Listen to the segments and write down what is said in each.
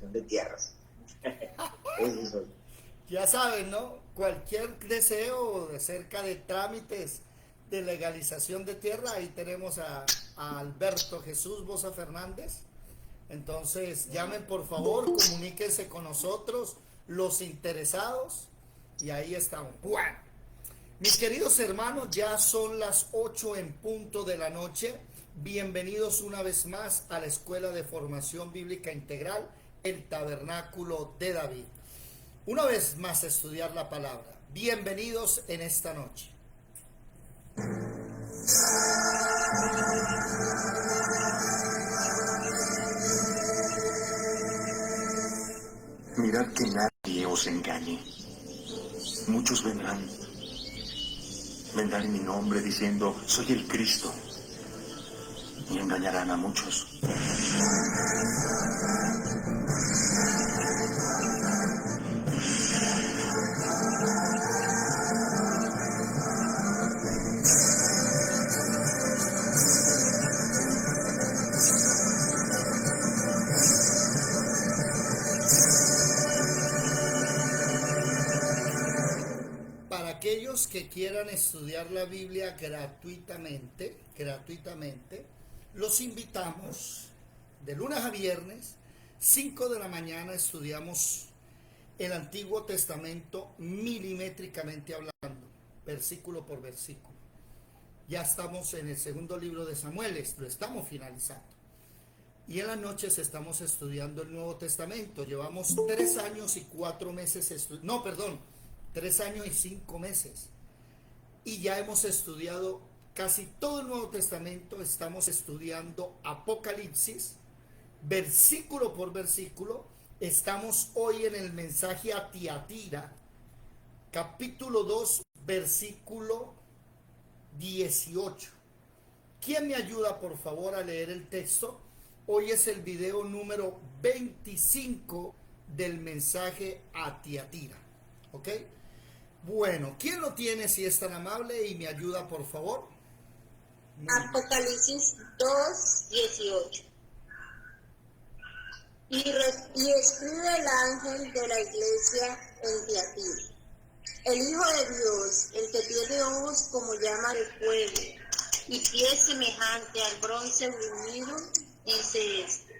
legalización de tierras. Ese soy. Ya saben, ¿no? Cualquier deseo acerca de trámites de legalización de tierra, ahí tenemos a Alberto Jesús Boza Fernández. Entonces, llamen por favor, comuníquense con nosotros, los interesados, y ahí estamos. Bueno, mis queridos hermanos, ya son las 8 en punto de la noche. Bienvenidos una vez más a la Escuela de Formación Bíblica Integral, el Tabernáculo de David. Una vez más a estudiar la palabra. Bienvenidos en esta noche. Mirad que nadie os engañe. Muchos vendrán en mi nombre diciendo, soy el Cristo, y engañarán a muchos. Para aquellos que quieran estudiar la Biblia gratuitamente, los invitamos de lunes a viernes, 5 de la mañana, estudiamos el Antiguo Testamento milimétricamente hablando, versículo por versículo. Ya estamos en el segundo libro de Samuel, lo estamos finalizando. Y en las noches estamos estudiando el Nuevo Testamento. Llevamos 3 años y 4 meses, 3 años y 5 meses. Y ya hemos estudiado casi todo el Nuevo Testamento. Estamos estudiando Apocalipsis, versículo por versículo. Estamos hoy en el mensaje a Tiatira, capítulo 2, versículo 18. ¿Quién me ayuda, por favor, a leer el texto? Hoy es el video número 25 del mensaje a Tiatira. ¿Ok? Bueno, ¿quién lo tiene, si es tan amable, y me ayuda, por favor? Apocalipsis 2:18. Y escribe el ángel de la iglesia en Tiatira, el Hijo de Dios, el que tiene ojos como llama de fuego y pies semejante al bronce bruñido, dice esto: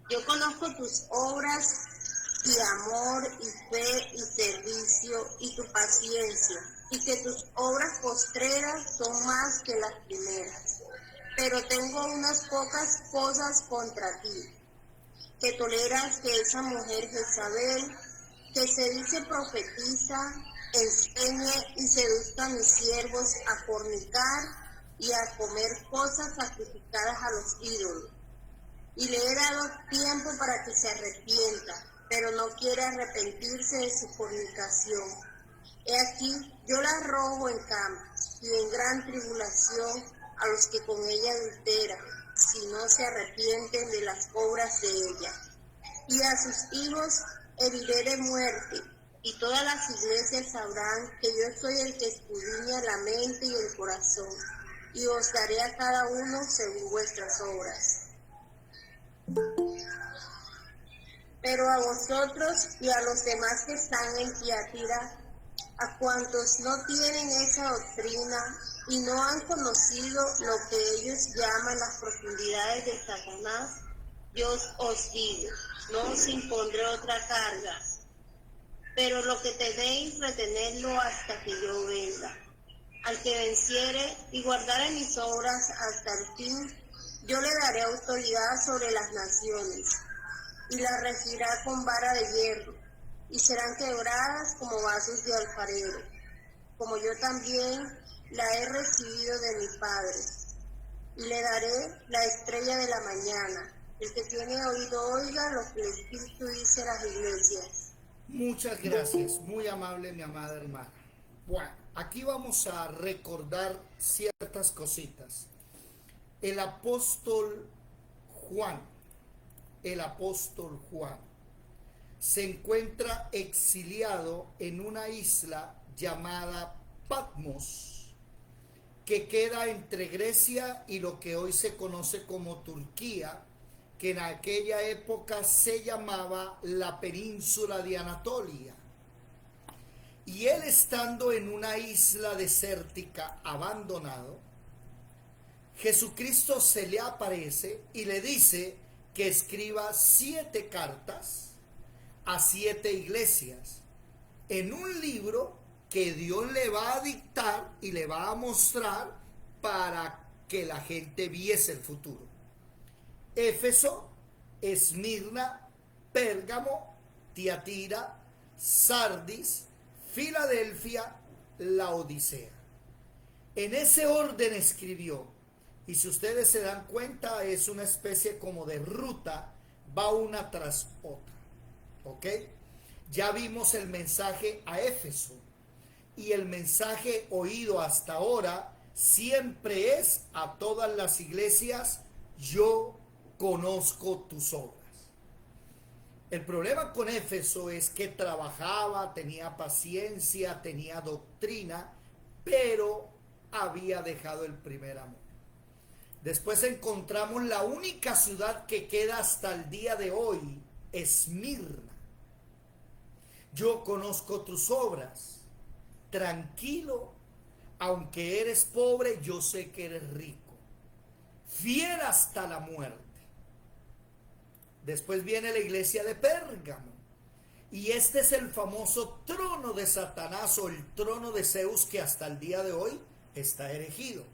yo conozco tus obras y amor y fe y servicio y tu paciencia, y que tus obras postreras son más que las primeras. Pero tengo unas pocas cosas contra ti, que toleras que esa mujer Jezabel, que se dice profetiza, enseñe y seduzca a mis siervos a fornicar y a comer cosas sacrificadas a los ídolos. Y le he dado tiempo para que se arrepienta, pero no quiere arrepentirse de su fornicación. He aquí, yo la arrojo en campos y en gran tribulación a los que con ella adulteran, si no se arrepienten de las obras de ella. Y a sus hijos heriré de muerte, y todas las iglesias sabrán que yo soy el que escudriña la mente y el corazón, y os daré a cada uno según vuestras obras. Pero a vosotros y a los demás que están en Tiatira, a cuantos no tienen esa doctrina y no han conocido lo que ellos llaman las profundidades de Satanás, yo os digo, no os impondré otra carga, pero lo que tenéis, retenedlo hasta que yo venga. Al que venciere y guardare mis obras hasta el fin, yo le daré autoridad sobre las naciones, y las regirá con vara de hierro, y serán quebradas como vasos de alfarero, como yo también la he recibido de mi Padre. Y le daré la estrella de la mañana. El que tiene oído oiga lo que el Espíritu dice a las iglesias. Muchas gracias, muy amable mi amada hermana. Bueno, aquí vamos a recordar ciertas cositas. El apóstol Juan se encuentra exiliado en una isla llamada Patmos, que queda entre Grecia y lo que hoy se conoce como Turquía, que en aquella época se llamaba la península de Anatolia. Y él, estando en una isla desértica abandonado, Jesucristo se le aparece y le dice que escriba 7 cartas a 7 iglesias en un libro que Dios le va a dictar y le va a mostrar para que la gente viese el futuro. Éfeso, Esmirna, Pérgamo, Tiatira, Sardis, Filadelfia, Laodicea. En ese orden escribió. Y si ustedes se dan cuenta, es una especie como de ruta, va una tras otra. ¿Ok? Ya vimos el mensaje a Éfeso. Y el mensaje oído hasta ahora siempre es a todas las iglesias: yo conozco tus obras. El problema con Éfeso es que trabajaba, tenía paciencia, tenía doctrina, pero había dejado el primer amor. Después encontramos la única ciudad que queda hasta el día de hoy, Esmirna. Yo conozco tus obras. Tranquilo, aunque eres pobre, yo sé que eres rico. Fiel hasta la muerte. Después viene la iglesia de Pérgamo. Y este es el famoso trono de Satanás o el trono de Zeus, que hasta el día de hoy está erigido.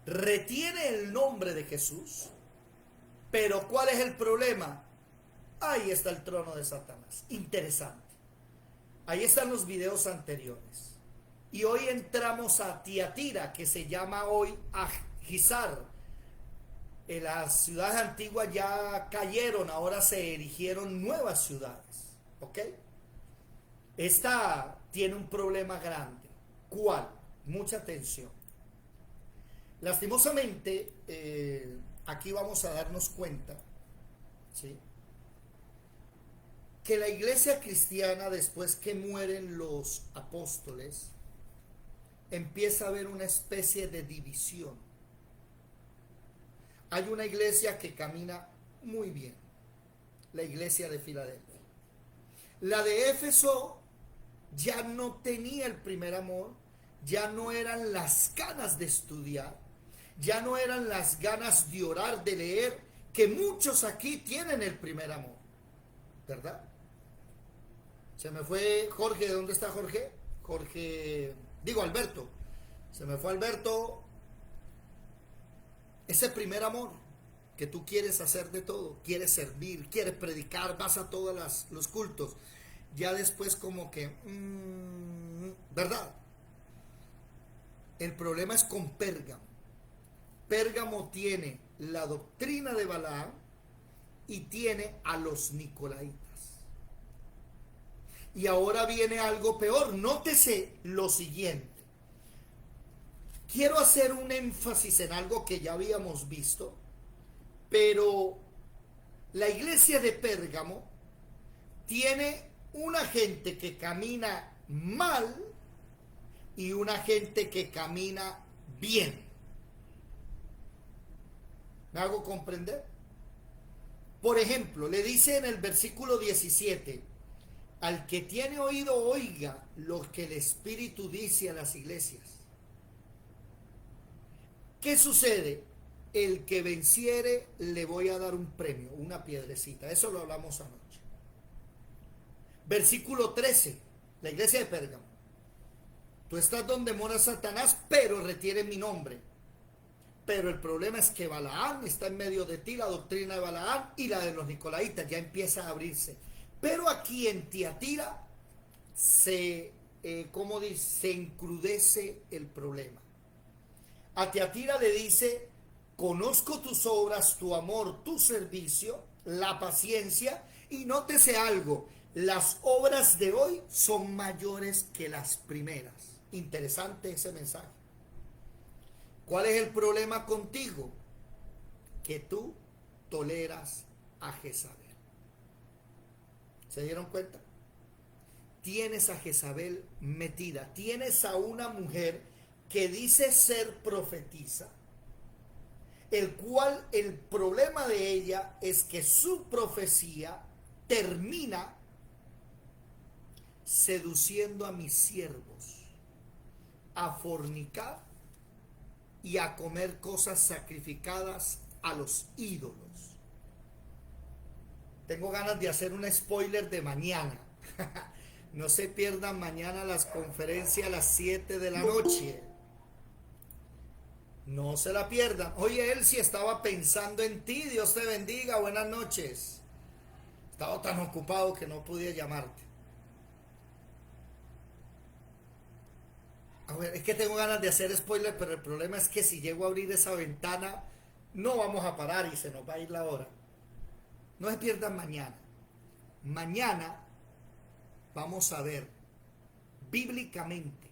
Retiene el nombre de Jesús, pero ¿cuál es el problema? Ahí está el trono de Satanás. Interesante. Ahí están los videos anteriores. Y hoy entramos a Tiatira, que se llama hoy Agizar. En las ciudades antiguas ya cayeron, ahora se erigieron nuevas ciudades. ¿Ok? Esta tiene un problema grande. ¿Cuál? Mucha atención. Lastimosamente, aquí vamos a darnos cuenta, ¿sí?, que la iglesia cristiana, después que mueren los apóstoles, empieza a haber una especie de división. Hay una iglesia que camina muy bien, la iglesia de Filadelfia. La de Éfeso ya no tenía el primer amor, ya no eran las ganas de estudiar, ya no eran las ganas de orar, de leer, que muchos aquí tienen el primer amor, ¿verdad? Se me fue Jorge. ¿De dónde está Jorge? Alberto. Se me fue Alberto. Ese primer amor que tú quieres hacer de todo, quieres servir, quieres predicar, vas a todos los cultos. Ya después como que, ¿verdad? El problema es con Pérgamo. Pérgamo tiene la doctrina de Balaam y tiene a los nicolaitas. Y ahora viene algo peor. Nótese lo siguiente. Quiero hacer un énfasis en algo que ya habíamos visto, pero la iglesia de Pérgamo tiene una gente que camina mal y una gente que camina bien. ¿Me hago comprender? Por ejemplo, le dice en el versículo 17: al que tiene oído, oiga lo que el Espíritu dice a las iglesias. ¿Qué sucede? El que venciere, le voy a dar un premio, una piedrecita. Eso lo hablamos anoche. Versículo 13, la iglesia de Pérgamo: tú estás donde mora Satanás, pero retiene mi nombre. Pero el problema es que Balaam está en medio de ti, la doctrina de Balaam y la de los nicolaitas ya empieza a abrirse. Pero aquí en Tiatira se encrudece el problema. A Tiatira le dice: conozco tus obras, tu amor, tu servicio, la paciencia. Y nótese algo: las obras de hoy son mayores que las primeras. Interesante ese mensaje. ¿Cuál es el problema contigo? Que tú toleras a Jezabel. ¿Se dieron cuenta? Tienes a Jezabel metida. Tienes a una mujer que dice ser profetisa. el cual el problema de ella es que su profecía termina seduciendo a mis siervos a fornicar y a comer cosas sacrificadas a los ídolos. Tengo ganas de hacer un spoiler de mañana. No se pierdan mañana las conferencias a las 7 de la noche. No se la pierdan. Oye, Elsie, estaba pensando en ti. Dios te bendiga. Buenas noches. Estaba tan ocupado que no podía llamarte. A ver, es que tengo ganas de hacer spoiler, pero el problema es que si llego a abrir esa ventana, no vamos a parar y se nos va a ir la hora. No se pierdan mañana. Mañana vamos a ver bíblicamente,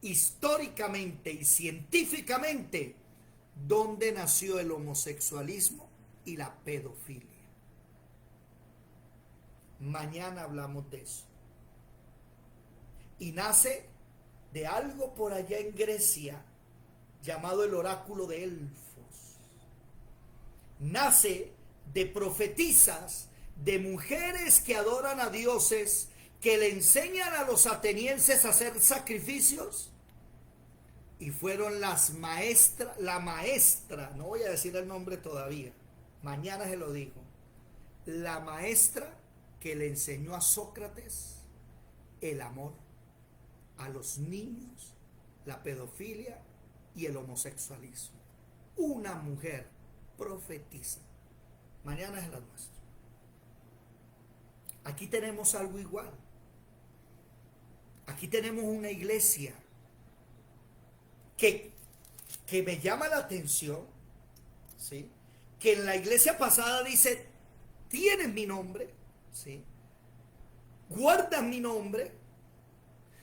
históricamente y científicamente dónde nació el homosexualismo y la pedofilia. Mañana hablamos de eso. Y nace de algo por allá en Grecia llamado el oráculo de Elfos. Nace de profetisas, de mujeres que adoran a dioses, que le enseñan a los atenienses a hacer sacrificios, y fueron la maestra, no voy a decir el nombre todavía, mañana se lo digo, la maestra que le enseñó a Sócrates el amor a los niños, la pedofilia y el homosexualismo. Una mujer profetiza. Mañana es la nuestra. Aquí tenemos algo igual. Aquí tenemos una iglesia que me llama la atención, ¿sí? Que en la iglesia pasada dice, tienes mi nombre, ¿sí? Guardas mi nombre,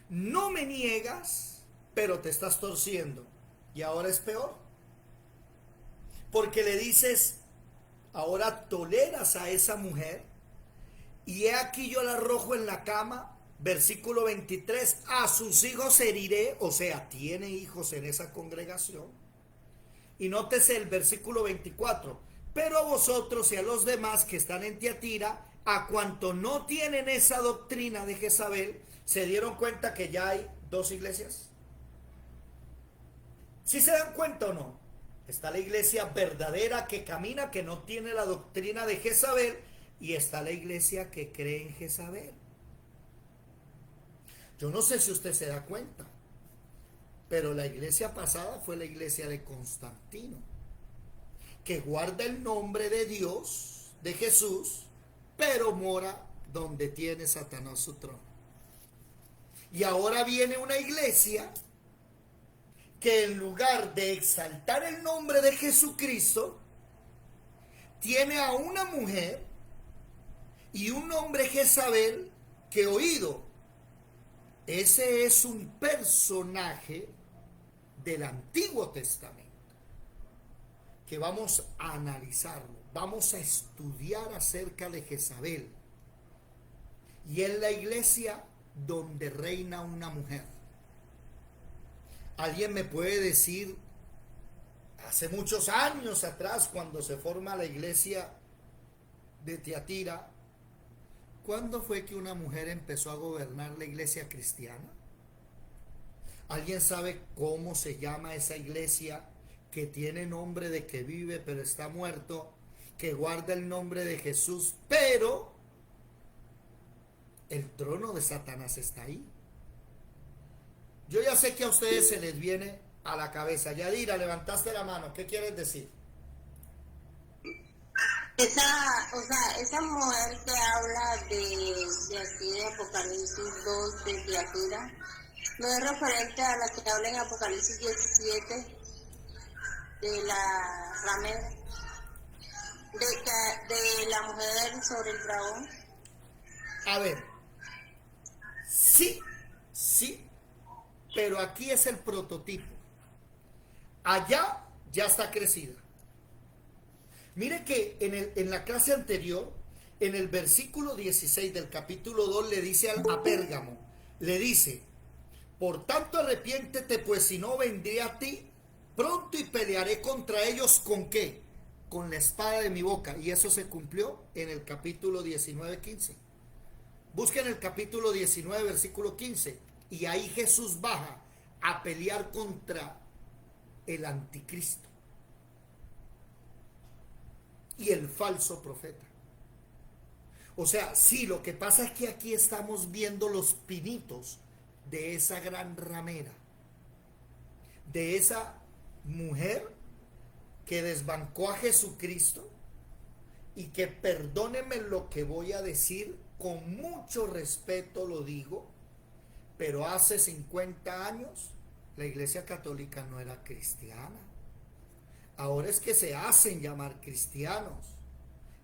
no me niegas, pero te estás torciendo. Y ahora es peor. Porque le dices, ahora toleras a esa mujer, y he aquí yo la arrojo en la cama, versículo 23, a sus hijos heriré, o sea, tiene hijos en esa congregación. Y nótese el versículo 24, pero a vosotros y a los demás que están en Tiatira, a cuanto no tienen esa doctrina de Jezabel, ¿se dieron cuenta que ya hay dos iglesias? ¿Sí se dan cuenta o no? Está la iglesia verdadera que camina, que no tiene la doctrina de Jezabel, y está la iglesia que cree en Jezabel. Yo no sé si usted se da cuenta, pero la iglesia pasada fue la iglesia de Constantino, que guarda el nombre de Dios, de Jesús, pero mora donde tiene Satanás su trono. Y ahora viene una iglesia que en lugar de exaltar el nombre de Jesucristo, tiene a una mujer y un hombre Jezabel que, oído, ese es un personaje del Antiguo Testamento, que vamos a analizarlo, vamos a estudiar acerca de Jezabel. Y en la iglesia donde reina una mujer. Alguien me puede decir, hace muchos años atrás, cuando se forma la iglesia de Tiatira, ¿cuándo fue que una mujer empezó a gobernar la iglesia cristiana? ¿Alguien sabe cómo se llama esa iglesia que tiene nombre de que vive pero está muerto, que guarda el nombre de Jesús, pero el trono de Satanás está ahí? Yo ya sé que a ustedes se les viene a la cabeza. Yadira, levantaste la mano, ¿qué quieres decir? Esa mujer que habla de aquí de Apocalipsis 2 de Tiatira, no es referente a la que habla en Apocalipsis 17 de la ramera, de la mujer sobre el dragón. A ver, sí, pero aquí es el prototipo. Allá ya está crecida. Mire que en la clase anterior, en el versículo 16 del capítulo 2, le dice a Pérgamo, le dice, por tanto arrepiéntete, pues si no vendré a ti pronto y pelearé contra ellos ¿con qué? Con la espada de mi boca. Y eso se cumplió en el capítulo 19, 15. Busquen el capítulo 19, versículo 15. Y ahí Jesús baja a pelear contra el anticristo y el falso profeta. O sea, sí, lo que pasa es que aquí estamos viendo los pinitos de esa gran ramera, de esa mujer que desbancó a Jesucristo y que, perdónenme lo que voy a decir, con mucho respeto lo digo, pero hace 50 años la Iglesia Católica no era cristiana. Ahora es que se hacen llamar cristianos.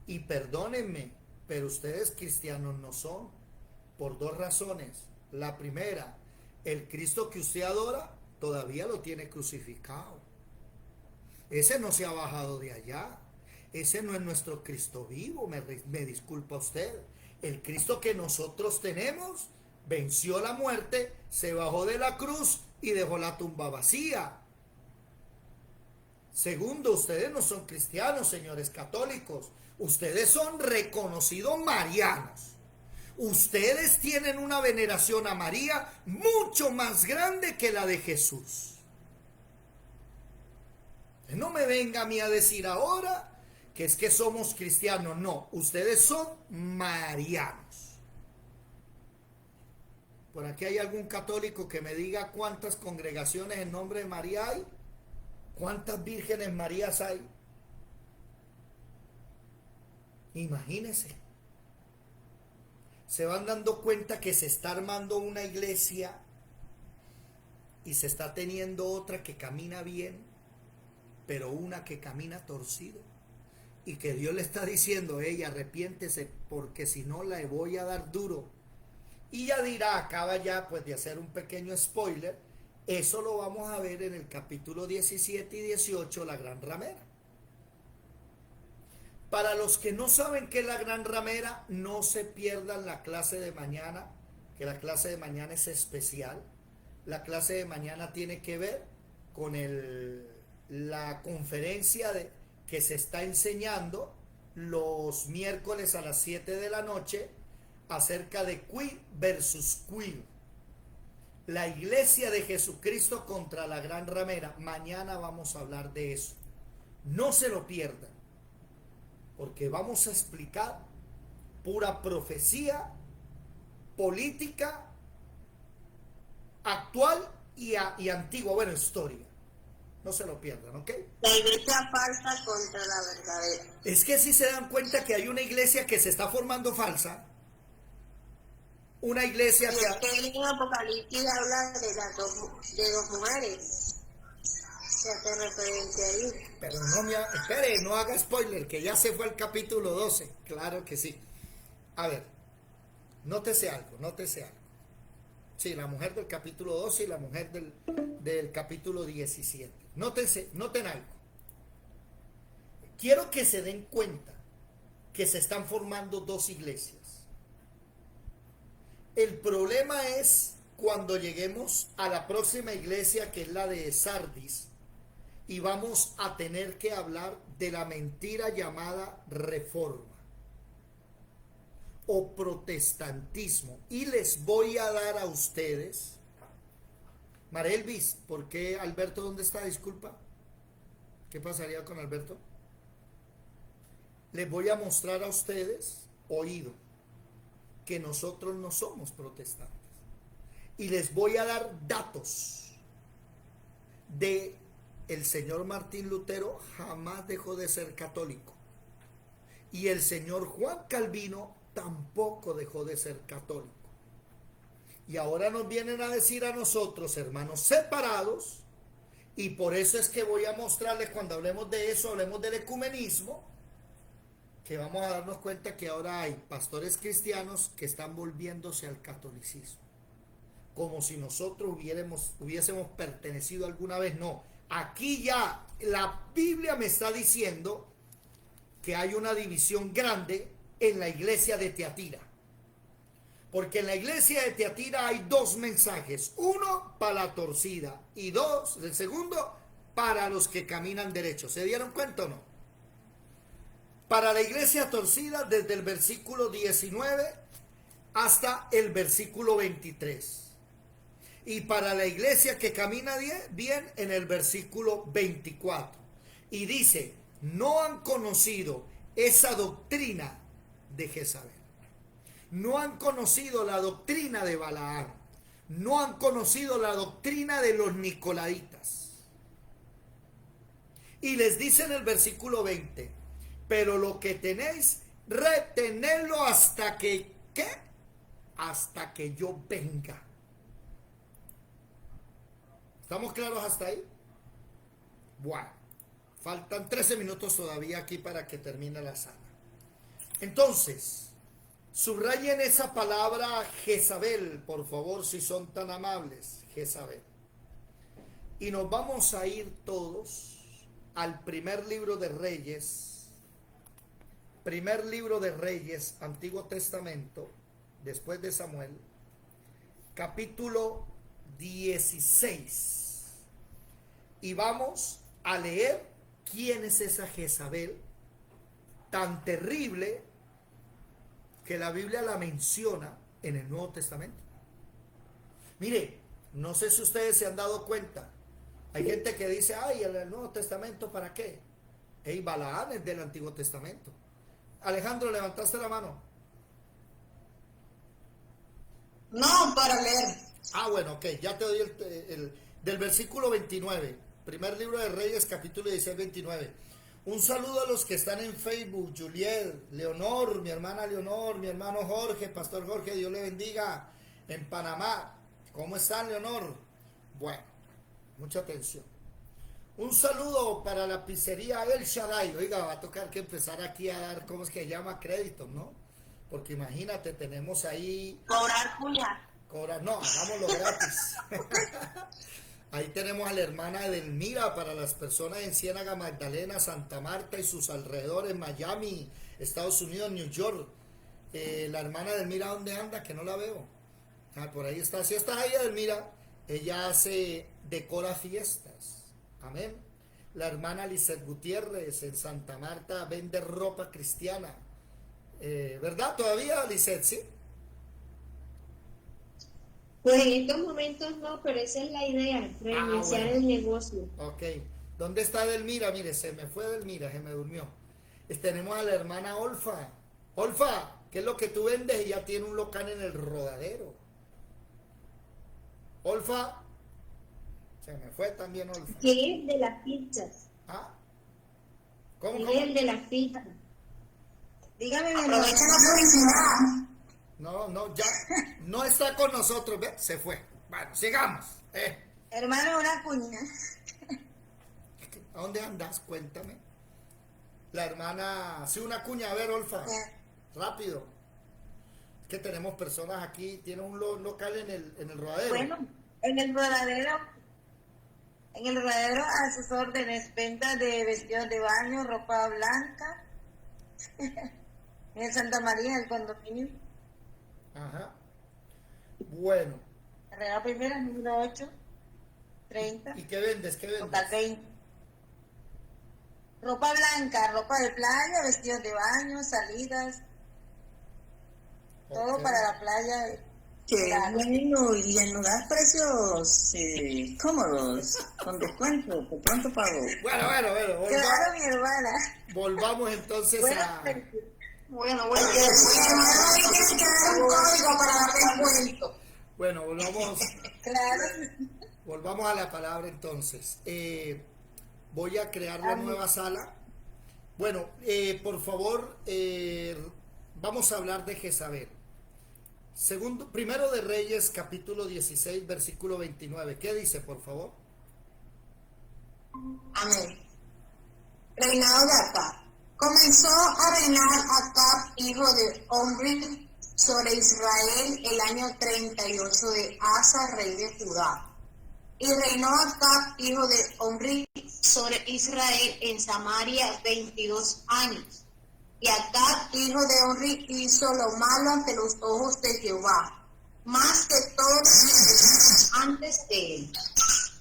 Y perdónenme, pero ustedes cristianos no son, por dos razones. La primera, el Cristo que usted adora todavía lo tiene crucificado. Ese no se ha bajado de allá. Ese no es nuestro Cristo vivo, me disculpa usted. El Cristo que nosotros tenemos venció la muerte, se bajó de la cruz y dejó la tumba vacía. Segundo, ustedes no son cristianos, señores católicos. Ustedes son reconocidos marianos. Ustedes tienen una veneración a María mucho más grande que la de Jesús. No me venga a mí a decir ahora que es que somos cristianos. No, ustedes son marianos. Por aquí hay algún católico que me diga cuántas congregaciones en nombre de María hay. ¿Cuántas vírgenes Marías hay? Imagínense. Se van dando cuenta que se está armando una iglesia y se está teniendo otra que camina bien, pero una que camina torcido. Y que Dios le está diciendo, ella arrepiéntese porque si no la voy a dar duro. Y ya dirá, acaba ya pues de hacer un pequeño spoiler. Eso lo vamos a ver en el capítulo 17 y 18, la gran ramera. Para los que no saben qué es la gran ramera, no se pierdan la clase de mañana, que la clase de mañana es especial. La clase de mañana tiene que ver con la conferencia que se está enseñando los miércoles a las 7 de la noche acerca de queer versus queer. La iglesia de Jesucristo contra la gran ramera. Mañana vamos a hablar de eso. No se lo pierdan, porque vamos a explicar pura profecía, política, actual y antigua, bueno, historia. No se lo pierdan, ¿ok? La iglesia falsa contra la verdadera. Es que si se dan cuenta que hay una iglesia que se está formando falsa, una iglesia Y es que en Apocalipsis habla de dos mujeres. Se hace referencia ahí. Pero espere, no haga spoiler, que ya se fue al capítulo 12. Claro que sí. A ver, nótese algo. Sí, la mujer del capítulo 12 y la mujer del capítulo 17. Noten algo. Quiero que se den cuenta que se están formando dos iglesias. El problema es cuando lleguemos a la próxima iglesia, que es la de Sardis, y vamos a tener que hablar de la mentira llamada reforma o protestantismo. Y les voy a dar a ustedes, Marelvis, ¿por qué Alberto dónde está? Disculpa. ¿Qué pasaría con Alberto? Les voy a mostrar a ustedes, oído, que nosotros no somos protestantes. Y les voy a dar datos de el señor Martín Lutero jamás dejó de ser católico. Y el señor Juan Calvino tampoco dejó de ser católico. Y ahora nos vienen a decir a nosotros, hermanos separados, y por eso es que voy a mostrarles cuando hablemos de eso, hablemos del ecumenismo, que vamos a darnos cuenta que ahora hay pastores cristianos que están volviéndose al catolicismo. Como si nosotros hubiésemos pertenecido alguna vez. No, aquí ya la Biblia me está diciendo que hay una división grande en la iglesia de Tiatira. Porque en la iglesia de Tiatira hay dos mensajes. Uno, para la torcida. Y dos, el segundo, para los que caminan derechos. ¿Se dieron cuenta o no? Para la iglesia torcida desde el versículo 19 hasta el versículo 23. Y para la iglesia que camina bien en el versículo 24. Y dice, no han conocido esa doctrina de Jezabel. No han conocido la doctrina de Balaam. No han conocido la doctrina de los nicolaitas. Y les dice en el versículo 20, pero lo que tenéis, retenedlo hasta que, ¿qué? Hasta que yo venga. ¿Estamos claros hasta ahí? Bueno, faltan 13 minutos todavía aquí para que termine la sala. Entonces, subrayen esa palabra Jezabel, por favor, si son tan amables. Jezabel. Y nos vamos a ir todos al primer libro de Reyes. Primer libro de Reyes, Antiguo Testamento, después de Samuel, capítulo 16. Y vamos a leer quién es esa Jezabel tan terrible que la Biblia la menciona en el Nuevo Testamento. Mire, no sé si ustedes se han dado cuenta. Hay gente que dice, ay, el Nuevo Testamento, ¿para qué? Ey, Balaam es del Antiguo Testamento. Alejandro, ¿levantaste la mano? No, para leer. Ah, bueno, ok, ya te doy del versículo 29, primer libro de Reyes, capítulo 16, 29. Un saludo a los que están en Facebook, Juliet, Leonor, mi hermana Leonor, mi hermano Jorge, Pastor Jorge, Dios le bendiga, en Panamá. ¿Cómo están, Leonor? Bueno, mucha atención. Un saludo para la pizzería El Shaddai. Oiga, va a tocar que empezar aquí a dar, ¿cómo es que se llama? Créditos, ¿no? Porque imagínate, tenemos ahí... Cobrar cuya. No, hagámoslo gratis. Ahí tenemos a la hermana Edelmira para las personas en Ciénaga, Magdalena, Santa Marta y sus alrededores, Miami, Estados Unidos, New York. La hermana Edelmira, ¿dónde anda? Que no la veo. Ah, por ahí está. Si estás ahí, Edelmira, ella decora fiestas. Amén. La hermana Lizeth Gutiérrez en Santa Marta vende ropa cristiana. ¿Verdad? Todavía, Lizeth, ¿sí? Pues en estos momentos no, pero esa es la idea, reiniciar bueno. el negocio. Ok. ¿Dónde está Edelmira? Mire, se me fue Edelmira, se me durmió. Tenemos a la hermana Olfa. Olfa, ¿qué es lo que tú vendes? Ella tiene un local en el Rodadero. Olfa. Se me fue también Olfa. ¿Qué es de las pizzas? ¿Ah? ¿Cómo? ¿Qué es el de las pizzas? Dígame, aprovecha la publicidad. No, ya no está con nosotros, ¿ve? Se fue. Bueno, sigamos. Hermano, una cuña. ¿A dónde andas? Cuéntame. La hermana, sí, una cuña, a ver, Olfa. Rápido. Es que tenemos personas aquí, tiene un local en el Rodadero. Bueno, en el Rodadero a sus órdenes, venta de vestidos de baño, ropa blanca. En el Santa María, el condominio. Ajá. Bueno. Carrera Primera, número 8, 30. ¿Y qué vendes? Local 20. Ropa blanca, ropa de playa, vestidos de baño, salidas. Todo para la playa. Qué bueno, y en lugar precios cómodos, con descuento, por pronto pago. Bueno. Claro, mi hermana. Volvamos entonces a... Bueno. Hermano, tienes que dar un código para dar descuento. Bueno, volvamos... Claro. Volvamos a la palabra entonces. Voy a crear la nueva sala. Bueno, por favor, vamos a hablar de Jezabel. Primero de Reyes, capítulo 16, versículo 29. ¿Qué dice, por favor? Amén. Reinado de Acab. Comenzó a reinar Acab, hijo de Omri, sobre Israel el año 38 de Asa, rey de Judá. Y reinó Acab, hijo de Omri, sobre Israel en Samaria 22 años. Y Acab, hijo de Omri, hizo lo malo ante los ojos de Jehová, más que todos los antes de él.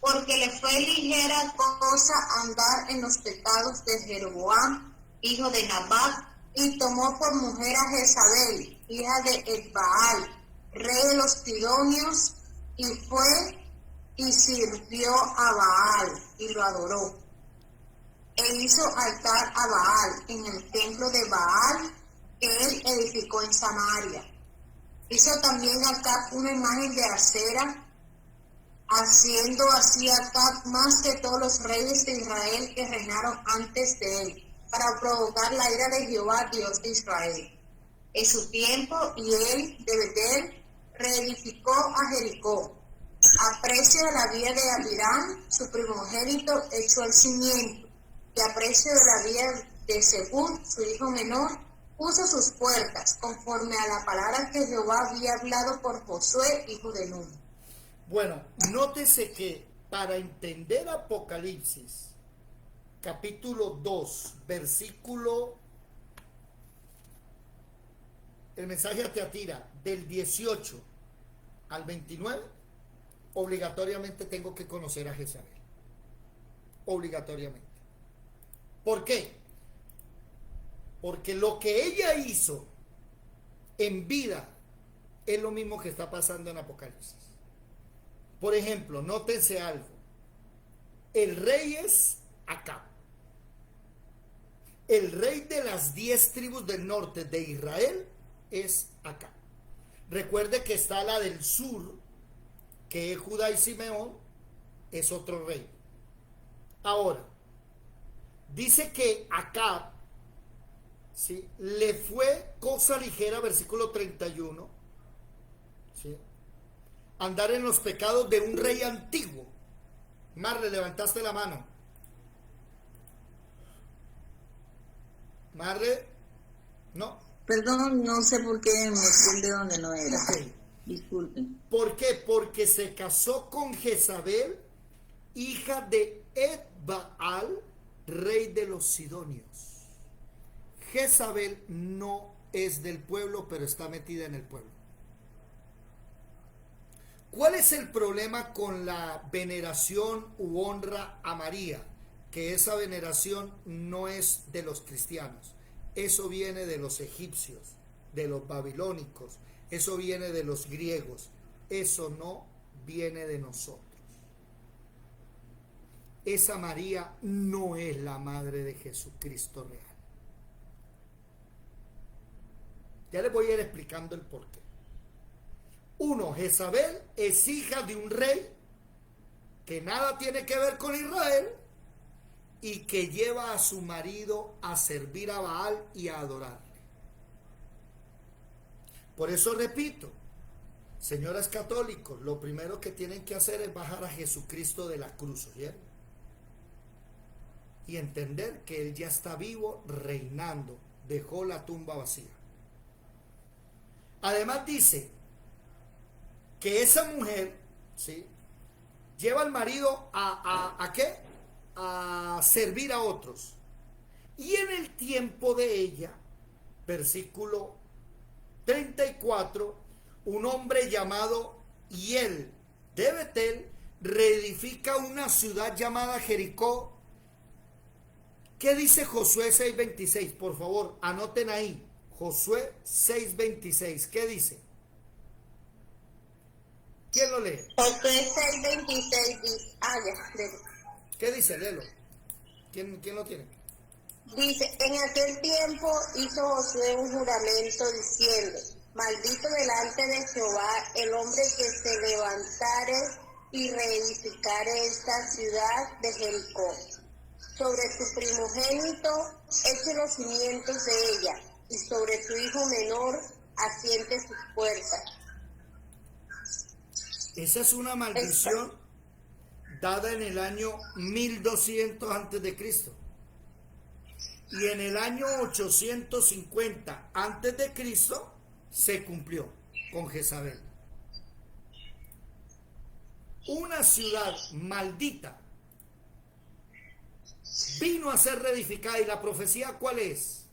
porque le fue ligera cosa andar en los pecados de Jeroboam, hijo de Nabat, y tomó por mujer a Jezabel, hija de Etbaal, rey de los Sidonios, y fue y sirvió a Baal, y lo adoró. E hizo altar a Baal en el templo de Baal, que él edificó en Samaria. Hizo también Acab una imagen de acera, haciendo así Acab más que todos los reyes de Israel que reinaron antes de él, para provocar la ira de Jehová, Dios de Israel. En su tiempo, y él de Betel reedificó a Jericó. A precio de la vía de Abiram, su primogénito, echó el cimiento, y a precio de la vía de Según, su hijo menor, puso sus puertas, conforme a la palabra que Jehová había hablado por Josué, hijo de Nun. Bueno, nótese que para entender Apocalipsis, capítulo 2, versículo, el mensaje a Teatira, del 18 al 29, obligatoriamente tengo que conocer a Jezabel. Obligatoriamente. ¿Por qué? Porque lo que ella hizo en vida es lo mismo que está pasando en Apocalipsis. Por ejemplo, nótense algo. El rey es Acab. El rey de las 10 tribus del norte de Israel es Acab. Recuerde que está la del sur, que es Judá y Simeón, es otro rey. Ahora, dice que Acab, ¿sí?, le fue cosa ligera, versículo 31, ¿sí?, andar en los pecados de un rey antiguo. Marle, levantaste la mano. Marle, no. Perdón, no sé por qué me fui de donde no era. Ok. Disculpen. ¿Por qué? Porque se casó con Jezabel, hija de Etbaal, rey de los Sidonios. Jezabel no es del pueblo, pero está metida en el pueblo. ¿Cuál es el problema con la veneración u honra a María? Que esa veneración no es de los cristianos. Eso viene de los egipcios, de los babilónicos, eso viene de los griegos. Eso no viene de nosotros. Esa María no es la madre de Jesucristo real. Ya les voy a ir explicando el porqué. Uno, Jezabel es hija de un rey que nada tiene que ver con Israel y que lleva a su marido a servir a Baal y a adorarle. Por eso repito, señores católicos, lo primero que tienen que hacer es bajar a Jesucristo de la cruz, ¿oyeron? Y entender que Él ya está vivo, reinando, dejó la tumba vacía. Además dice que esa mujer, ¿sí?, lleva al marido ¿a qué? A servir a otros. Y en el tiempo de ella, versículo 34, un hombre llamado Hiel de Betel reedifica una ciudad llamada Jericó. ¿Qué dice Josué 6:26? Por favor, anoten ahí. Josué 6:26. ¿Qué dice? ¿Quién lo lee? Josué 6:26 dice, ¿Qué dice? Léelo. ¿Quién lo tiene? dice, en aquel tiempo hizo Josué un juramento diciendo, maldito delante de Jehová el hombre que se levantare y reedificare esta ciudad de Jericó. Sobre su primogénito eche los cimientos de ella, y sobre su hijo menor asiente sus puertas. Esa es una maldición dada en el año 1200 antes de Cristo. Y en el año 850 antes de Cristo se cumplió con Jezabel. Una ciudad maldita vino a ser reedificada, y la profecía ¿cuál es?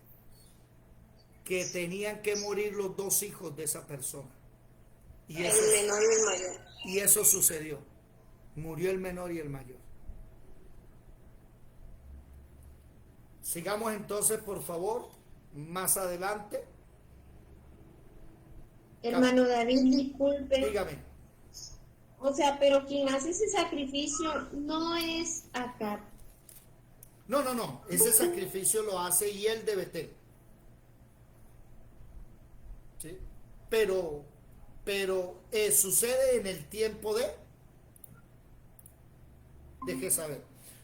Que tenían que morir los dos hijos de esa persona. Y El menor y el mayor. eso sucedió. Murió el menor y el mayor. Sigamos entonces, por favor, más adelante. Hermano David, disculpe. Dígame. O sea, pero quien hace ese sacrificio no es Acab. No. Ese sacrificio lo hace Hiel de Betel. ¿Sí? Pero sucede en el tiempo de Jezabel.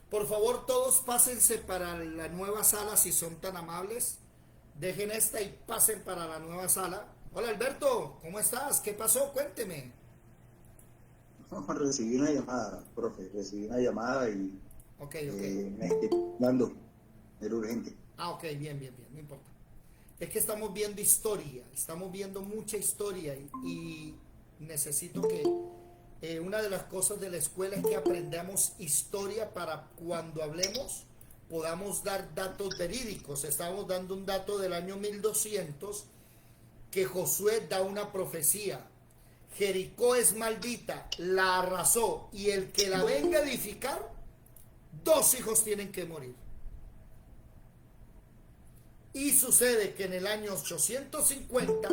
Por favor, todos pásense para la nueva sala si son tan amables. Dejen esta y pasen para la nueva sala. Hola Alberto, ¿cómo estás? ¿Qué pasó? Cuénteme. Recibí una llamada, profe. Recibí una llamada y Ok. me estoy dando. Era urgente. Ok, bien, no importa. Es que estamos viendo historia, estamos viendo mucha historia y necesito que una de las cosas de la escuela es que aprendamos historia para cuando hablemos podamos dar datos verídicos. Estamos dando un dato del año 1200 que Josué da una profecía. Jericó es maldita, la arrasó y el que la venga a edificar, 2 hijos tienen que morir. Y sucede que en el año 850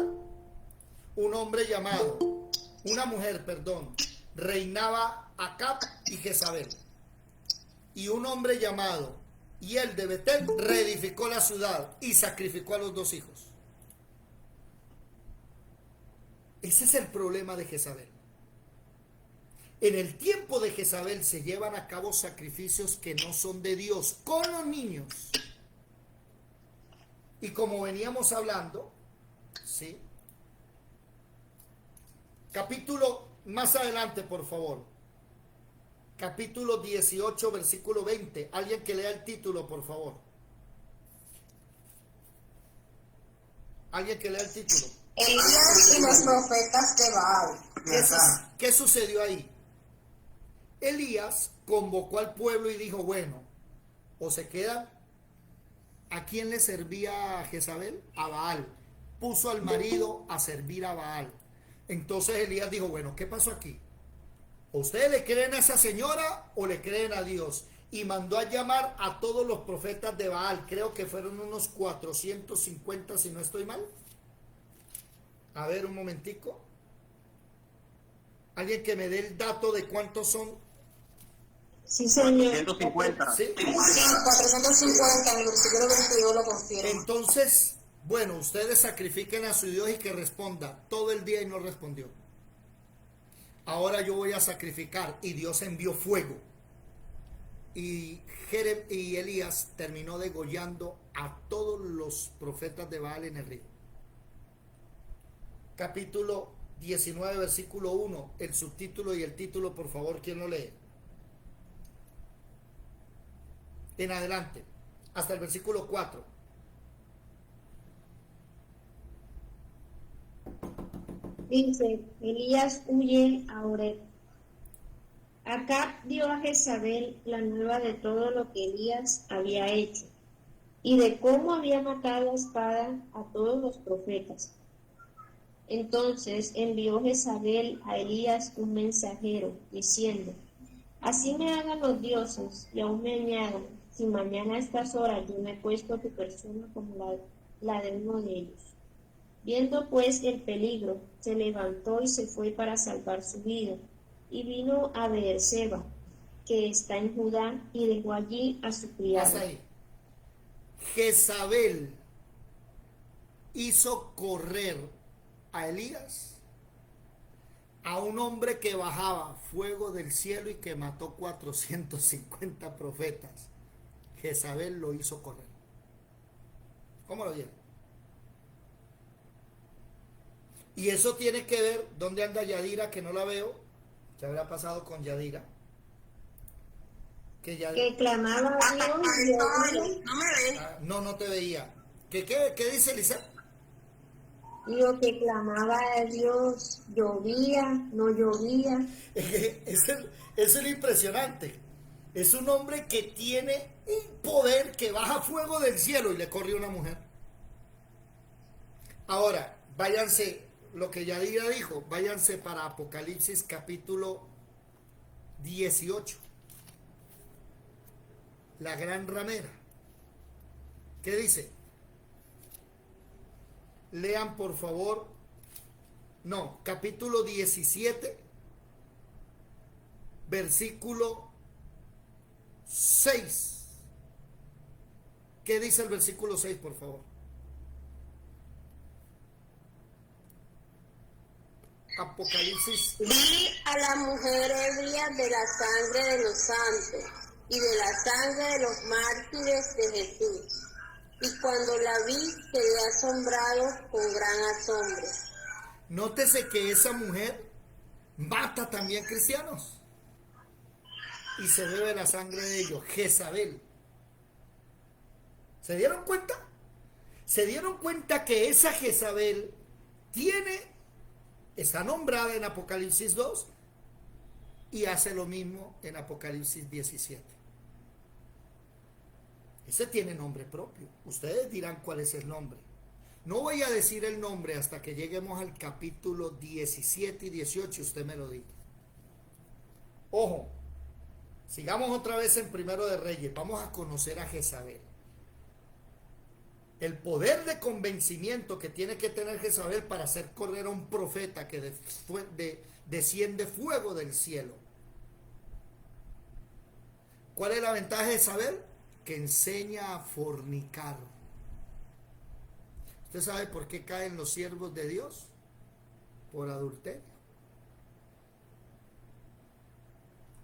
una mujer, reinaba Acab y Jezabel. Y un hombre llamado Hiel de Betel reedificó la ciudad y sacrificó a los 2 hijos. Ese es el problema de Jezabel. En el tiempo de Jezabel se llevan a cabo sacrificios que no son de Dios con los niños. Y como veníamos hablando, ¿sí? Capítulo, más adelante, por favor. Capítulo 18, versículo 20. Alguien que lea el título, por favor. Alguien que lea el título. Elías y los profetas de Baal. ¿Qué sucedió ahí? Elías convocó al pueblo y dijo, bueno, o se quedan. ¿A quién le servía a Jezabel? A Baal. Puso al marido a servir a Baal. Entonces Elías dijo, bueno, ¿qué pasó aquí? ¿Ustedes le creen a esa señora o le creen a Dios? Y mandó a llamar a todos los profetas de Baal. Creo que fueron unos 450, si no estoy mal. A ver, un momentico. Alguien que me dé el dato de cuántos son. Sí, señor. 150. ¿Sí? Sí, 450 en el versículo 22 lo confirma. Entonces, bueno, ustedes sacrifiquen a su Dios y que responda todo el día y no respondió. Ahora yo voy a sacrificar y Dios envió fuego. Y Elías terminó degollando a todos los profetas de Baal en el río. Capítulo 19, versículo 1, el subtítulo y el título, por favor, ¿quién lo lee? En adelante, hasta el versículo 4. Dice, Elías huye a Oreb. Acab dio a Jezabel la nueva de todo lo que Elías había hecho y de cómo había matado a espada a todos los profetas. Entonces envió Jezabel a Elías un mensajero, diciendo, así me hagan los dioses y aún me añadan, si mañana a estas horas yo no he puesto tu persona como la de uno de ellos. Viendo pues el peligro, se levantó y se fue para salvar su vida, y vino a Beerseba, que está en Judá, y dejó allí a su criado. Hasta ahí. Jezabel hizo correr a Elías, a un hombre que bajaba fuego del cielo y que mató 450 profetas. Jezabel lo hizo correr. ¿Cómo lo vieron? Y eso tiene que ver, ¿dónde anda Yadira? Que no la veo. ¿Qué habrá pasado con Yadira? Que clamaba a Dios y llovía. No me ves. No te veía. ¿Qué dice Elisa? Digo que clamaba a Dios, llovía, no llovía. Eso es lo impresionante. Es un hombre que tiene un poder que baja fuego del cielo y le corre una mujer. Ahora, váyanse, lo que Yadira dijo, váyanse para Apocalipsis capítulo 18. La gran ramera. ¿Qué dice? Lean por favor. No, capítulo 17, versículo 6. ¿Qué dice el versículo 6, por favor? Apocalipsis. Vi a la mujer ebria de la sangre de los santos y de la sangre de los mártires de Jesús. Y cuando la vi, quedé asombrado con gran asombro. Nótese que esa mujer mata también cristianos y se bebe la sangre de ellos. Jezabel. ¿Se dieron cuenta? Se dieron cuenta que esa Jezabel está nombrada en Apocalipsis 2 y hace lo mismo en Apocalipsis 17. Ese tiene nombre propio. Ustedes dirán cuál es el nombre. No voy a decir el nombre hasta que lleguemos al capítulo 17 y 18 y usted me lo diga. Ojo, sigamos otra vez en Primero de Reyes. Vamos a conocer a Jezabel. El poder de convencimiento que tiene que tener Jezabel para hacer correr a un profeta que desciende fuego del cielo. ¿Cuál es la ventaja de Jezabel? Que enseña a fornicar. ¿Usted sabe por qué caen los siervos de Dios? Por adulterio.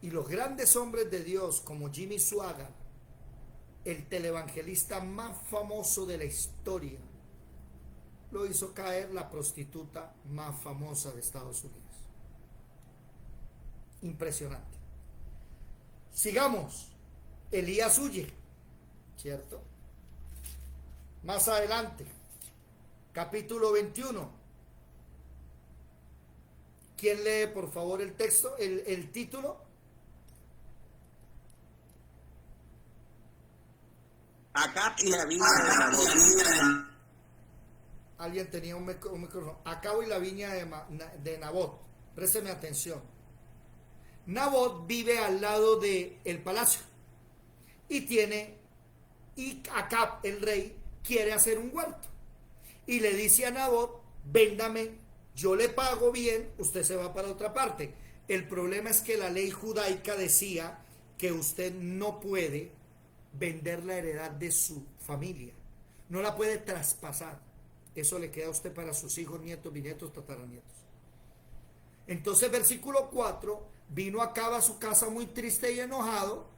Y los grandes hombres de Dios como Jimmy Swaggart, el televangelista más famoso de la historia, lo hizo caer la prostituta más famosa de Estados Unidos. Impresionante. Sigamos. Elías huye, ¿cierto? Más adelante, capítulo 21. ¿Quién lee por favor el texto, el título? Acab y la viña de Nabot. Alguien tenía un micrófono. Acab y la viña de Nabot. Présteme atención. Nabot vive al lado del palacio y Acab, el rey, quiere hacer un huerto y le dice a Nabot: véndame, yo le pago bien, usted se va para otra parte. El problema es que la ley judaica decía que usted no puede vender la heredad de su familia, no la puede traspasar, eso le queda a usted para sus hijos, nietos, bisnietos, tataranietos. Entonces versículo 4, vino Acab a su casa muy triste y enojado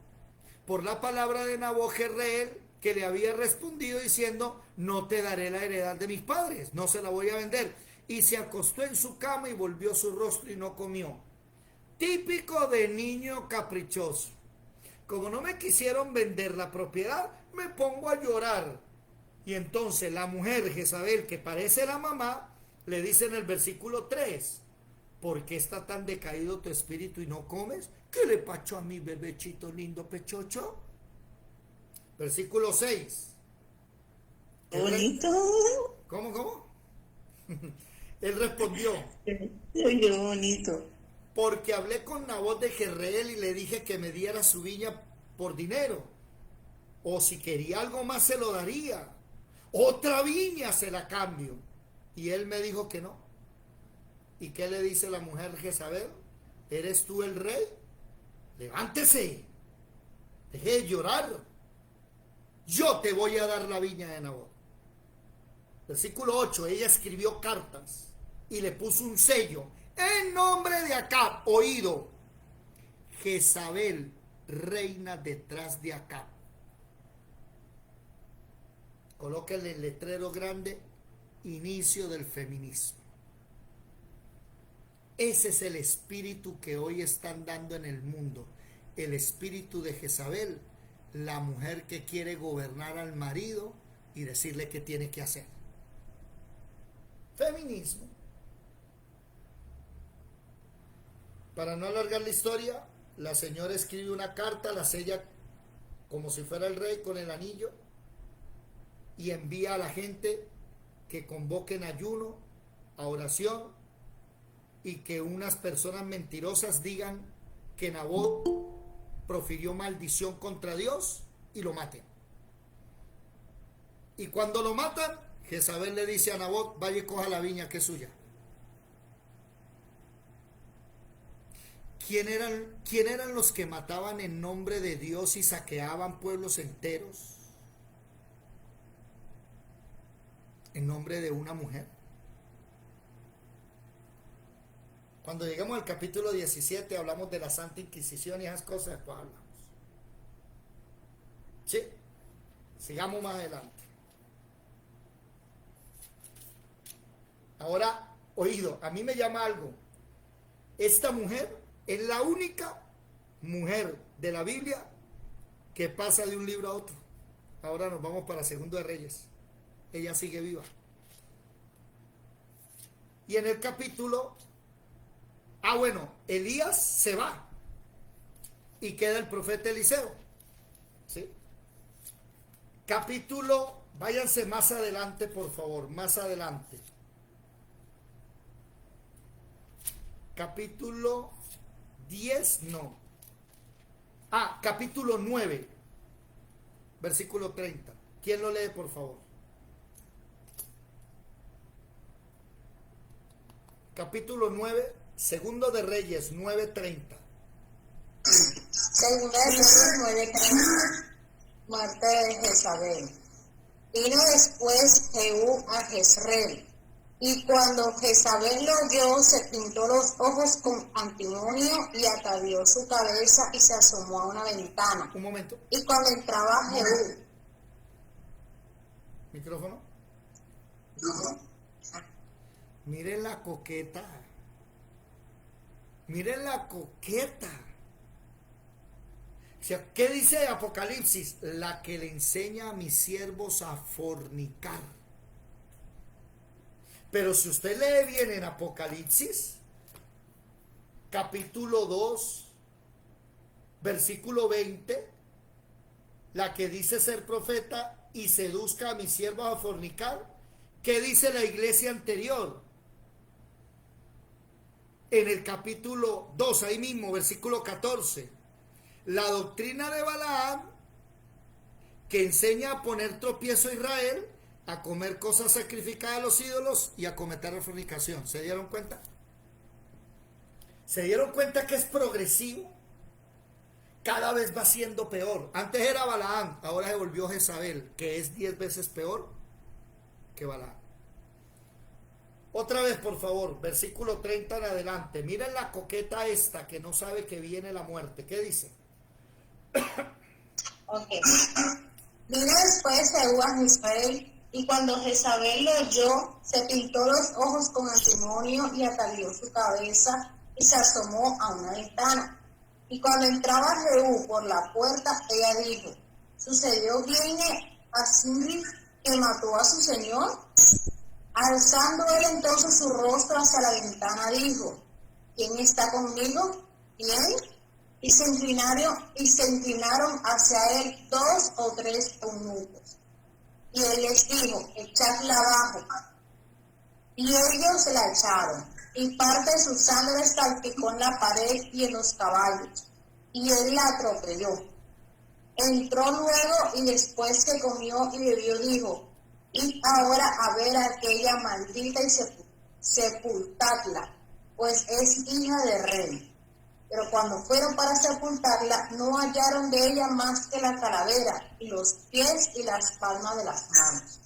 por la palabra de Nabot Jezreel, que le había respondido diciendo: no te daré la heredad de mis padres, no se la voy a vender. Y se acostó en su cama y volvió su rostro y no comió. Típico de niño caprichoso. Como no me quisieron vender la propiedad, me pongo a llorar. Y entonces la mujer Jezabel, que parece la mamá, le dice en el versículo 3: ¿por qué está tan decaído tu espíritu y no comes? ¿Qué le pacho a mi bebechito lindo pechocho? Versículo 6. Bonito. ¿Cómo? Él respondió: Qué bonito. porque hablé con Nabot de Jezreel y le dije que me diera su viña por dinero, o si quería algo más se lo daría, otra viña se la cambio. Y él me dijo que no. ¿Y qué le dice la mujer Jezabel? ¿Eres tú el rey? Levántese, deje de llorar, yo te voy a dar la viña de Nabot. Versículo 8, ella escribió cartas y le puso un sello en nombre de Acab, oído: Jezabel reina detrás de Acab. Colóquenle el letrero grande: inicio del feminismo. Ese es el espíritu que hoy están dando en el mundo, el espíritu de Jezabel, la mujer que quiere gobernar al marido y decirle qué tiene que hacer. Feminismo. Para no alargar la historia, la señora escribe una carta, la sella como si fuera el rey con el anillo y envía a la gente que convoquen ayuno, a oración, y que unas personas mentirosas digan que Nabot profirió maldición contra Dios y lo maten. Y cuando lo matan, Jezabel le dice a Nabot, vaya y coja la viña que es suya. ¿Quién eran los que mataban en nombre de Dios y saqueaban pueblos enteros? En nombre de una mujer. Cuando lleguemos al capítulo 17 hablamos de la Santa Inquisición y esas cosas, después hablamos. Sí, sigamos más adelante. Ahora, oído, a mí me llama algo. Esta mujer es la única mujer de la Biblia que pasa de un libro a otro. Ahora nos vamos para Segundo de Reyes. Ella sigue viva. Y en el capítulo... Elías se va. Y queda el profeta Eliseo. ¿Sí? Capítulo... Váyanse más adelante, por favor. Más adelante. Capítulo 10, no. Capítulo 9, versículo 30. ¿Quién lo lee, por favor? Capítulo 9, Segundo de Reyes, 9:30. Segunda de Reyes 9:30. Muerte de Jezabel. Vino después Jehú a Jezreel. Y cuando Jezabel lo oyó, se pintó los ojos con antimonio y atavió su cabeza y se asomó a una ventana. Un momento. Y cuando entraba Jehú... Micrófono. Miren la coqueta. Miren la coqueta. O sea, ¿qué dice Apocalipsis? La que le enseña a mis siervos a fornicar. Pero si usted lee bien en Apocalipsis, capítulo 2, versículo 20, la que dice ser profeta y seduzca a mis siervos a fornicar, ¿qué dice la iglesia anterior? En el capítulo 2, ahí mismo, versículo 14, la doctrina de Balaam, que enseña a poner tropiezo a Israel, a comer cosas sacrificadas a los ídolos y a cometer fornicación. ¿Se dieron cuenta? ¿Se dieron cuenta que es progresivo? Cada vez va siendo peor. Antes era Balaam, ahora se volvió Jezabel, que es 10 veces peor que Balaam. Otra vez, por favor, versículo 30 en adelante. Miren la coqueta esta que no sabe que viene la muerte. ¿Qué dice? Ok. Vino después Jehú a Jezreel. Y cuando Jezabel lo oyó, se pintó los ojos con antimonio y atavió su cabeza y se asomó a una ventana. Y cuando entraba Jehú por la puerta, ella dijo, ¿sucedió viene a Zimri que mató a su señor? Alzando él entonces su rostro hacia la ventana, dijo, ¿quién está conmigo? ¿Quién? Y se inclinaron hacia él 2 o 3 eunucos. Y él les dijo, echadla abajo. Y ellos se la echaron. Y parte de su sangre salpicó en la pared y en los caballos. Y él la atropelló. Entró luego y después que comió y bebió dijo, id ahora a ver a aquella maldita y sepultadla, pues es hija de rey. Pero cuando fueron para sepultarla, no hallaron de ella más que la calavera, y los pies y las palmas de las manos.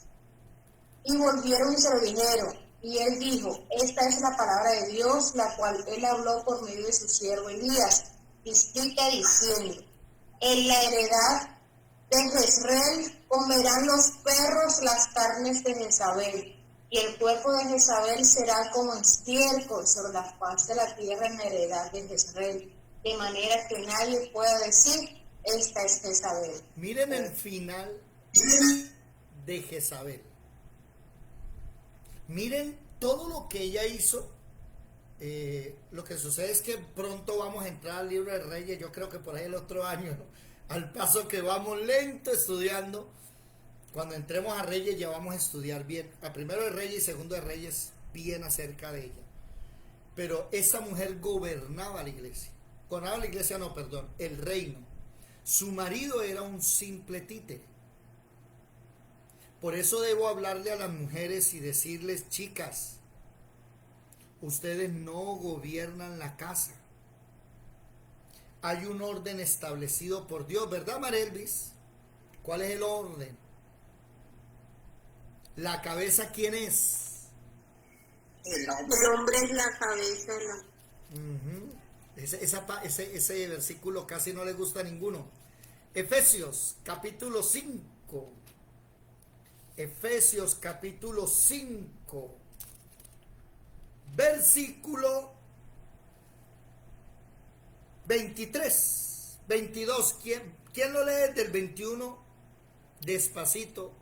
Y volvieron y se lo dijeron, y él dijo, esta es la palabra de Dios, la cual él habló por medio de su siervo Elías, y explica diciendo, en la heredad de Jezreel comerán los perros las carnes de Jezabel, y el cuerpo de Jezabel será como estiércol sobre la faz de la tierra en la heredad de Jezreel, de manera que nadie pueda decir, esta es Jezabel. Miren el final de Jezabel. Miren todo lo que ella hizo. Lo que sucede es que pronto vamos a entrar al libro de Reyes, yo creo que por ahí el otro año, ¿no? Al paso que vamos lento estudiando. Cuando entremos a Reyes ya vamos a estudiar bien, a primero de Reyes y segundo de Reyes, bien acerca de ella. Pero esta mujer gobernaba la iglesia. gobernaba la iglesia, no, perdón, el reino. Su marido era un simple títere. Por eso debo hablarle a las mujeres y decirles, chicas, ustedes no gobiernan la casa. Hay un orden establecido por Dios, ¿verdad, Marelvis? ¿Cuál es el orden? ¿La cabeza quién es? El hombre. El hombre es la cabeza de la... Ese versículo casi no le gusta a ninguno. Efesios capítulo 5. Efesios capítulo 5. Versículo 23. 22. ¿Quién lo lee del 21? Despacito.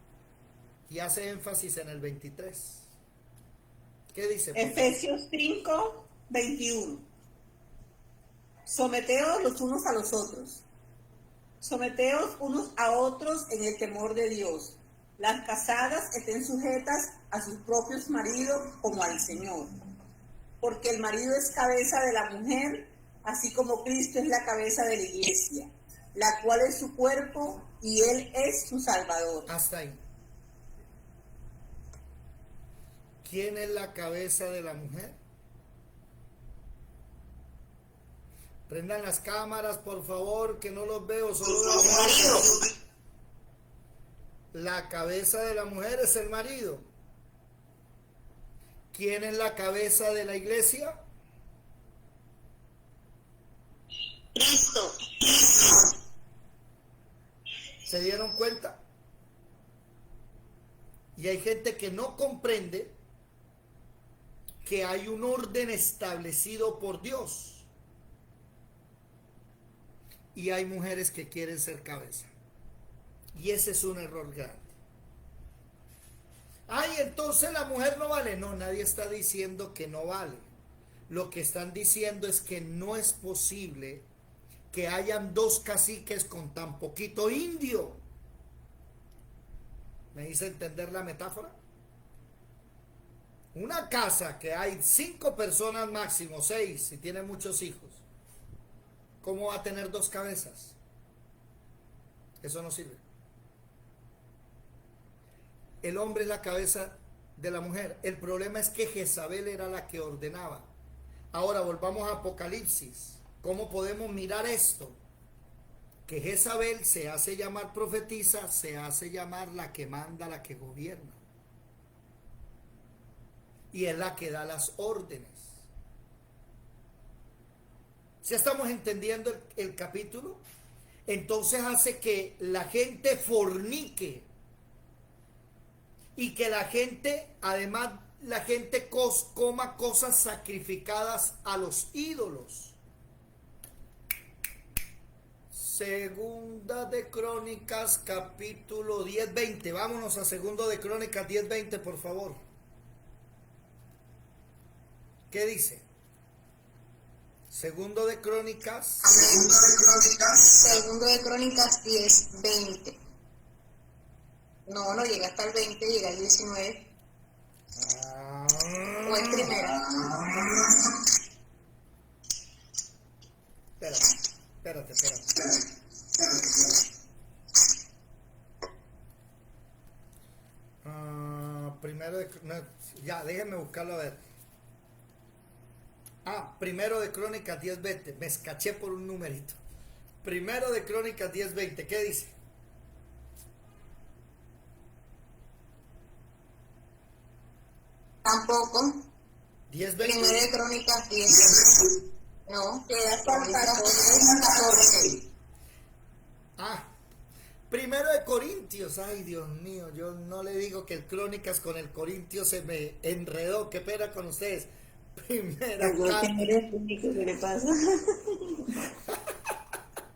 Y hace énfasis en el 23. ¿Qué dice? Efesios 5, 21. Someteos los unos a los otros. Someteos unos a otros en el temor de Dios. Las casadas estén sujetas a sus propios maridos como al Señor. Porque el marido es cabeza de la mujer, así como Cristo es la cabeza de la iglesia, la cual es su cuerpo y Él es su Salvador. Hasta ahí. ¿Quién es la cabeza de la mujer? Prendan las cámaras, por favor, que no los veo. Solo la cabeza de la mujer es el marido. ¿Quién es la cabeza de la iglesia? Cristo. ¿Se dieron cuenta? Y hay gente que no comprende que hay un orden establecido por Dios. Y hay mujeres que quieren ser cabeza. Y ese es un error grande. Ay, entonces la mujer no vale. No, nadie está diciendo que no vale. Lo que están diciendo es que no es posible que hayan dos caciques con tan poquito indio. ¿Me hice entender la metáfora? Una casa que hay 5 personas máximo, 6, si tiene muchos hijos, ¿cómo va a tener 2 cabezas? Eso no sirve. El hombre es la cabeza de la mujer. El problema es que Jezabel era la que ordenaba. Ahora volvamos a Apocalipsis. ¿Cómo podemos mirar esto? Que Jezabel se hace llamar profetisa, se hace llamar la que manda, la que gobierna. Y es la que da las órdenes. ¿Ya estamos entendiendo el capítulo? Entonces hace que la gente fornique. Y que la gente, además, la gente coma cosas sacrificadas a los ídolos. Segunda de Crónicas, capítulo 10, 20. Vámonos a Segundo de Crónicas 10, 20, por favor. ¿Qué dice? Segundo de Crónicas. Segundo de Crónicas 10, 20. No llega hasta el 20, llega al 19. O el primero. Espérate. Primero de... No, ya, déjenme buscarlo a ver. Primero de Crónicas 10:20. Me escaché por un numerito. Primero de Crónicas 10:20. ¿Qué dice? Tampoco. 10:20. Primero de Crónicas 10. No, queda hasta el 14. Primero de Corintios. Ay, Dios mío, yo no le digo que el Crónicas con el Corintios se me enredó. Qué pena con ustedes. Primera ¿Qué le pasa?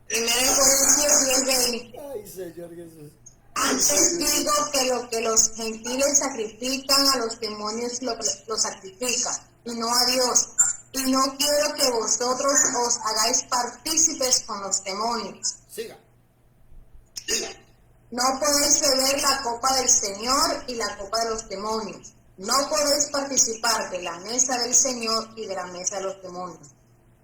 Primero de Corintios 10:20. Ay, Señor Jesús. Antes digo que lo que los gentiles sacrifican a los demonios lo sacrifican, y no a Dios. Y no quiero que vosotros os hagáis partícipes con los demonios. Siga. No podéis beber la copa del Señor y la copa de los demonios. No podéis participar de la mesa del Señor y de la mesa de los demonios.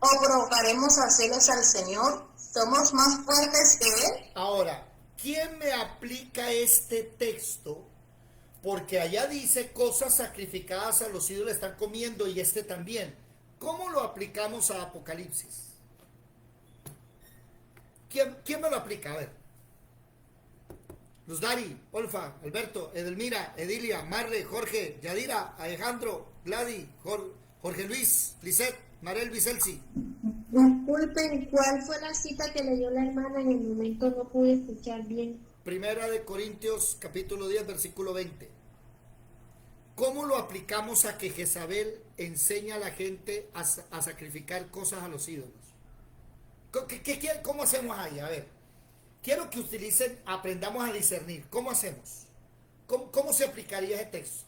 ¿O provocaremos a celos al Señor? ¿Somos más fuertes que Él? Ahora, ¿quién me aplica este texto? Porque allá dice cosas sacrificadas a los ídolos están comiendo y este también. ¿Cómo lo aplicamos a Apocalipsis? ¿Quién me lo aplica? A ver. Luz Dari, Olfa, Alberto, Edelmira, Edilia, Marre, Jorge, Yadira, Alejandro, Glady, Jorge Luis, Lisette, Marel Vicelsi. Disculpen, ¿cuál fue la cita que leyó la hermana? En el momento no pude escuchar bien. Primera de Corintios, capítulo 10, versículo 20. ¿Cómo lo aplicamos a que Jezabel enseña a la gente a sacrificar cosas a los ídolos? ¿Cómo hacemos ahí? A ver, quiero que utilicen, aprendamos a discernir. ¿Cómo hacemos? ¿Cómo se aplicaría ese texto?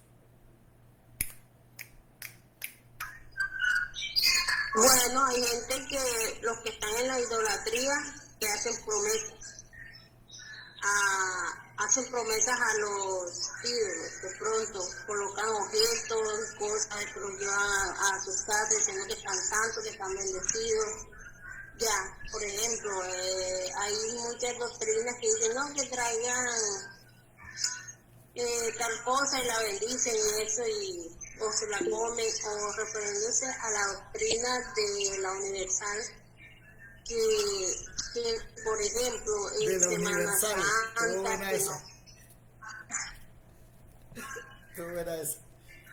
Bueno, hay gente que, los que están en la idolatría, que hacen promesas a los ídolos, de pronto colocan objetos, cosas que los llevan a sus casas diciendo que están santos, que están bendecidos. Ya, por ejemplo, hay muchas doctrinas que dicen, no, que traigan tal cosa y la bendicen y eso, o se la comen, o refiriéndose a la doctrina de la universal, que por ejemplo, De en la Semana universal. ¿Cómo Santa, era eso? ¿Cómo era eso?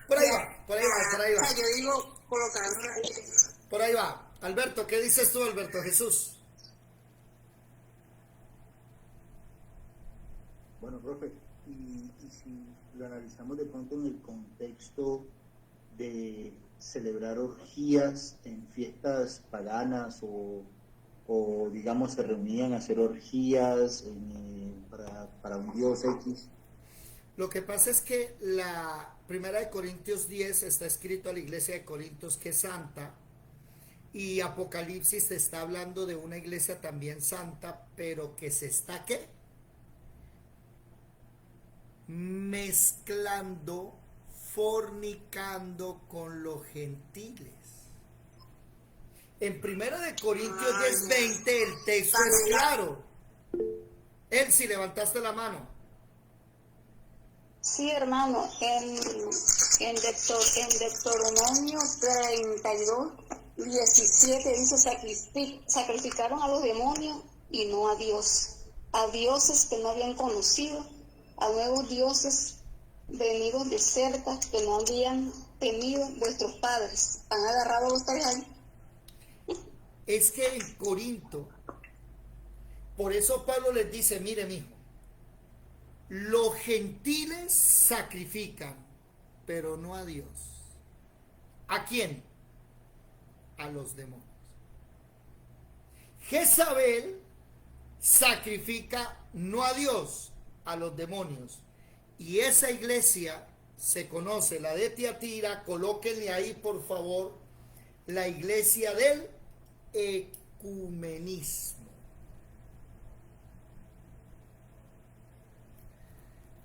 Por ahí va, por ahí va, por ahí o sea, va. yo digo, colocando Por ahí va. Alberto, ¿qué dices tú, Alberto Jesús? Bueno, profe, y si lo analizamos de pronto en el contexto de celebrar orgías en fiestas paganas o digamos se reunían a hacer orgías para un dios X. Lo que pasa es que la primera de Corintios 10 está escrito a la iglesia de Corintios que es santa, y Apocalipsis te está hablando de una iglesia también santa, pero que se está ¿qué? Mezclando, fornicando con los gentiles. En primera de Corintios 10:20 el texto es claro. Si levantaste la mano. Sí, hermano, en Deuteronomio 32:17 dice, sacrificaron a los demonios y no a Dios, a dioses que no habían conocido, a nuevos dioses venidos de cerca que no habían temido vuestros padres. ¿Han agarrado ustedes ahí? Es que en Corinto, por eso Pablo les dice, mire mijo, los gentiles sacrifican, pero no a Dios. ¿A quién? A los demonios. Jezabel sacrifica no a Dios, a los demonios. Y esa iglesia se conoce, la de Tiatira, colóquenle ahí por favor, la iglesia del ecumenismo.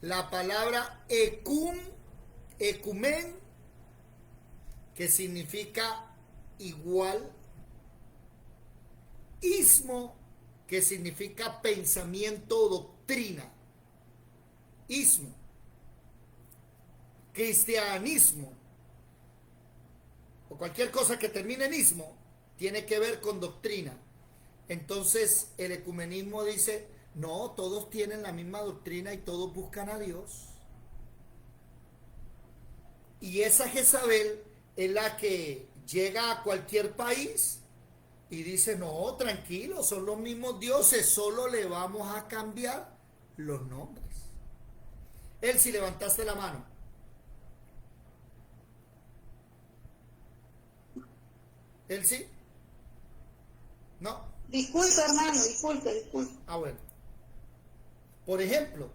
La palabra ecumen, que significa igual, ismo, que significa pensamiento o doctrina, ismo, cristianismo, o cualquier cosa que termine en ismo, tiene que ver con doctrina. Entonces el ecumenismo dice, no, todos tienen la misma doctrina y todos buscan a Dios. Y esa Jezabel es la que llega a cualquier país y dice, no, tranquilo, son los mismos dioses, solo le vamos a cambiar los nombres. Si levantaste la mano. Sí. No. Disculpe, hermano, disculpe. Ah, bueno. Por ejemplo,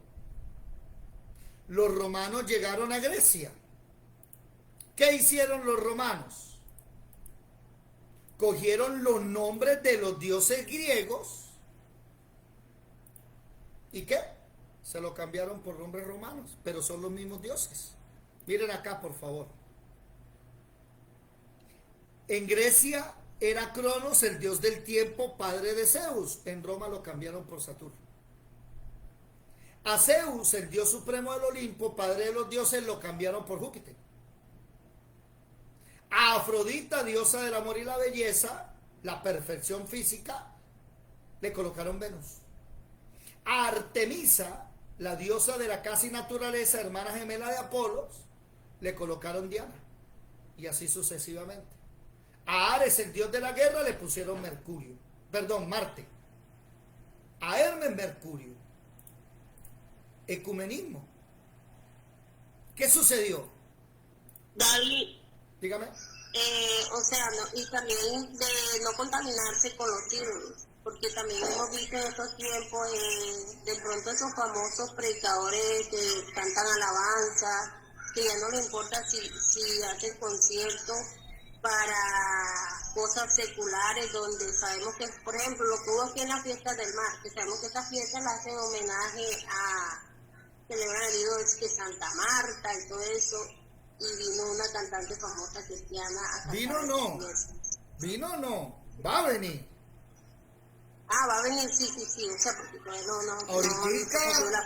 los romanos llegaron a Grecia. ¿Qué hicieron los romanos? Cogieron los nombres de los dioses griegos. ¿Y qué? Se lo cambiaron por nombres romanos, pero son los mismos dioses. Miren acá, por favor. En Grecia era Cronos, el dios del tiempo, padre de Zeus. En Roma lo cambiaron por Saturno. A Zeus, el dios supremo del Olimpo, padre de los dioses, lo cambiaron por Júpiter. A Afrodita, diosa del amor y la belleza, la perfección física, le colocaron Venus. A Artemisa, la diosa de la casa y naturaleza, hermana gemela de Apolos, le colocaron Diana. Y así sucesivamente. A Ares, el dios de la guerra, le pusieron Marte. A Hermes, Mercurio. Ecumenismo. ¿Qué sucedió? David, Dígame. o sea, y también de no contaminarse con los ídolos, porque también hemos visto en estos tiempos de pronto esos famosos predicadores que cantan alabanza, que ya no le importa si hacen conciertos para cosas seculares, donde sabemos que, por ejemplo, lo que hubo aquí en la fiesta del mar, que sabemos que esa fiesta la hacen homenaje a celebrar el ídolo de Santa Marta y todo eso, y vino una cantante famosa cristiana a cantar. Vino no, va a venir. Va a venir, sí, o sea, porque Ahorita,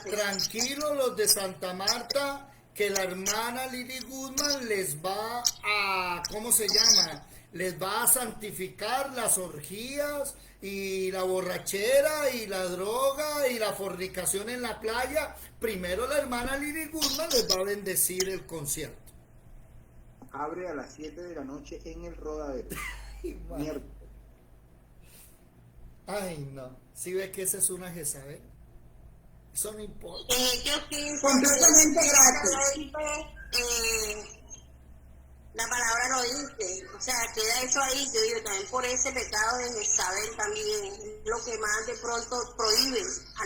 tranquilos los de Santa Marta, que la hermana Lili Goodman les va a, ¿cómo se llama? Les va a santificar las orgías y la borrachera y la droga y la fornicación en la playa. Primero la hermana Lili Goodman les va a bendecir el concierto. Abre a las 7 de la noche en el Rodadero. Miércoles. Ay, no. Si ves que esa es una Jezabel, eso no importa. Completamente gratis. La palabra lo dice, o sea, queda eso ahí. Yo digo, también por ese pecado de Jezabel también, lo que más de pronto prohíbe a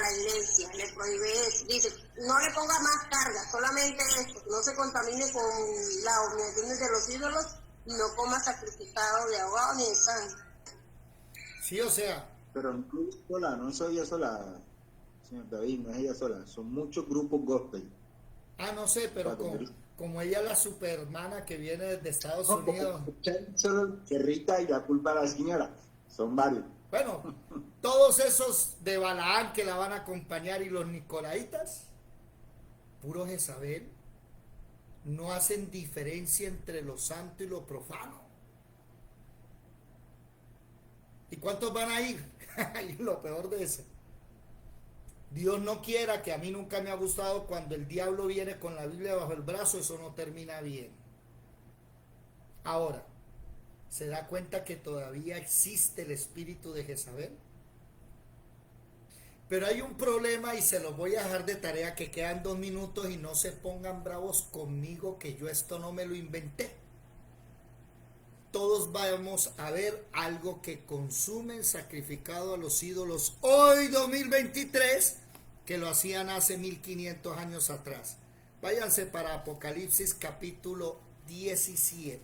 la iglesia, le prohíbe eso. Dice, no le ponga más carga, solamente esto, no se contamine con las abominaciones de los ídolos, y no coma sacrificado de ahogado ni de sangre. Sí, o sea. Pero no soy ella sola, señor David, no es ella sola, son muchos grupos gospel. No sé, pero como ella es la superhermana que viene desde Estados Unidos. Solo Cerrita y la culpa a la señora, son varios. Bueno, todos esos de Balaán que la van a acompañar y los nicolaitas, puro Jezabel, no hacen diferencia entre lo santo y lo profano. ¿Y cuántos van a ir? Y lo peor de eso, Dios no quiera, que a mí nunca me ha gustado cuando el diablo viene con la Biblia bajo el brazo, eso no termina bien. Ahora, ¿se da cuenta que todavía existe el espíritu de Jezabel? Pero hay un problema y se los voy a dejar de tarea, que quedan 2 minutos, y no se pongan bravos conmigo, que yo esto no me lo inventé. Todos vamos a ver algo que consumen sacrificado a los ídolos hoy 2023, que lo hacían hace 1500 años atrás. Váyanse para Apocalipsis capítulo 17.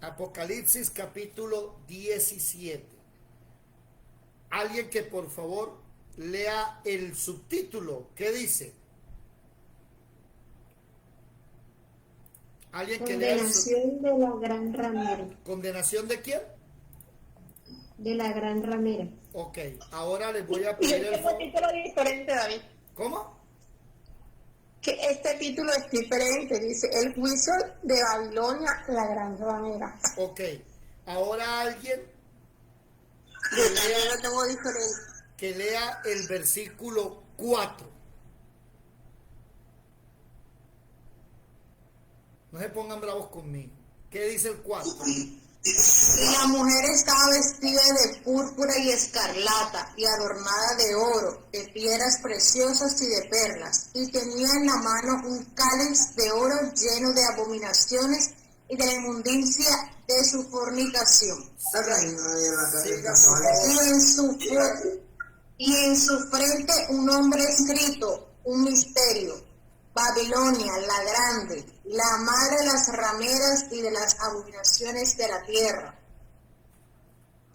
Apocalipsis capítulo 17. Alguien que por favor lea el subtítulo. ¿Qué dice? Alguien que lea el Condenación de la gran ramera. ¿Condenación de quién? De la gran ramera. Ok, ahora les voy a pedir el favor. Este título es diferente, David. ¿Cómo? Que este título es diferente, dice el juicio de Babilonia, la gran ramera. Ok, ahora alguien Yo también lo tengo diferente. que lea el versículo 4. No se pongan bravos conmigo. ¿Qué dice el 4? Y la mujer estaba vestida de púrpura y escarlata y adornada de oro, de piedras preciosas y de perlas, y tenía en la mano un cáliz de oro lleno de abominaciones y de la inmundicia de su fornicación. Y en su frente un nombre escrito, un misterio: Babilonia la grande, la madre de las rameras y de las abominaciones de la tierra.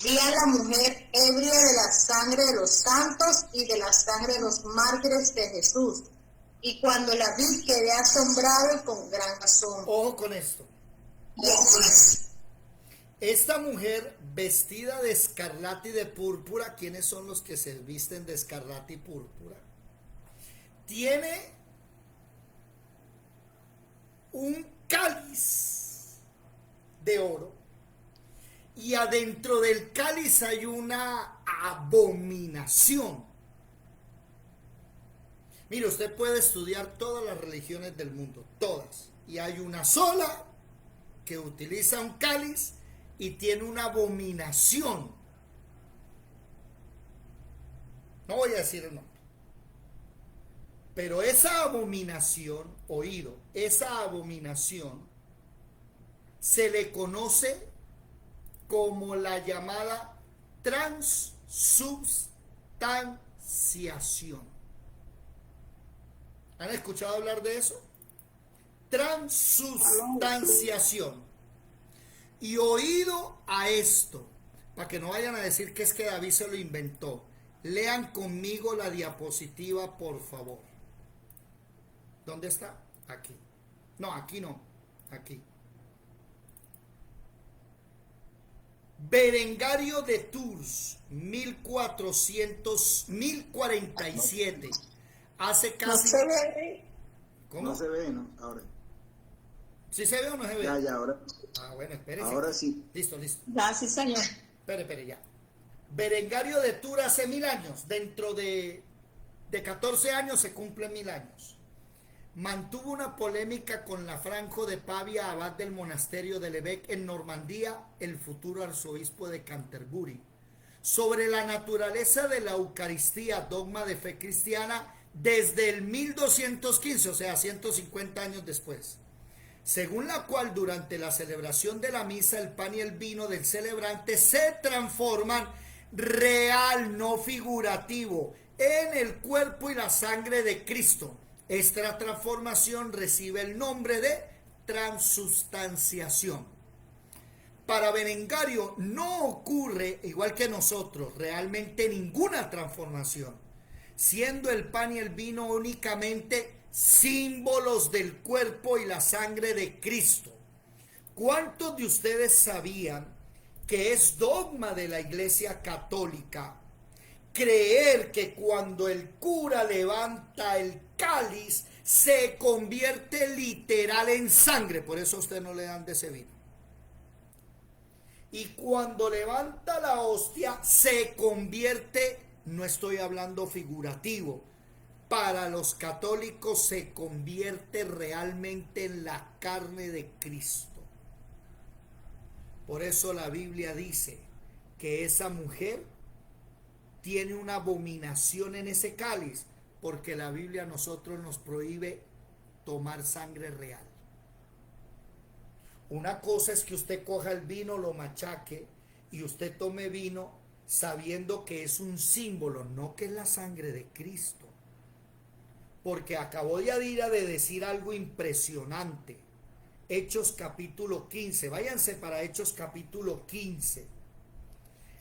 Vi a la mujer ebria de la sangre de los santos y de la sangre de los mártires de Jesús. Y cuando la vi quedé asombrado y con gran asombro. Ojo con esto. Yes. Esta mujer vestida de escarlata y de púrpura, ¿quiénes son los que se visten de escarlata y púrpura? Tiene un cáliz de oro y adentro del cáliz hay una abominación. Mire, usted puede estudiar todas las religiones del mundo, todas, y hay una sola que utiliza un cáliz y tiene una abominación. No voy a decir el nombre. Pero esa abominación, oído, esa abominación se le conoce como la llamada transubstanciación. ¿Han escuchado hablar de eso? Transubstanciación. Y oído a esto, para que no vayan a decir que es que David se lo inventó. Lean conmigo la diapositiva, por favor. ¿Dónde está? Aquí. No, aquí no. Aquí. Berengario de Tours, 1047. Hace casi... No se ve. ¿Cómo? No se ve, ¿no? Ahora. ¿Sí se ve o no se ve? Ya, ahora. Ah, bueno, espérese. Ahora sí. Listo. Ya, sí, señor. Espere, ya. Berengario de Tours hace 1000 años. Dentro de 14 años se cumplen 1000 años. Mantuvo una polémica con Lanfranco de Pavia, abad del monasterio de Lebec en Normandía, el futuro arzobispo de Canterbury, sobre la naturaleza de la Eucaristía, dogma de fe cristiana, desde el 1215, o sea, 150 años después, según la cual durante la celebración de la misa el pan y el vino del celebrante se transforman real, no figurativo, en el cuerpo y la sangre de Cristo. Esta transformación recibe el nombre de transubstanciación. Para Berengario no ocurre, igual que nosotros, realmente ninguna transformación, siendo el pan y el vino únicamente símbolos del cuerpo y la sangre de Cristo. ¿Cuántos de ustedes sabían que es dogma de la Iglesia Católica creer que cuando el cura levanta el cáliz se convierte literal en sangre? Por eso a usted no le dan de ese vino. Y cuando levanta la hostia se convierte, no estoy hablando figurativo, para los católicos se convierte realmente en la carne de Cristo. Por eso la Biblia dice que esa mujer tiene una abominación en ese cáliz, porque la Biblia a nosotros nos prohíbe tomar sangre real. Una cosa es que usted coja el vino, lo machaque y usted tome vino sabiendo que es un símbolo, no que es la sangre de Cristo. Porque acabo de decir algo impresionante. Hechos capítulo 15, váyanse para Hechos capítulo 15.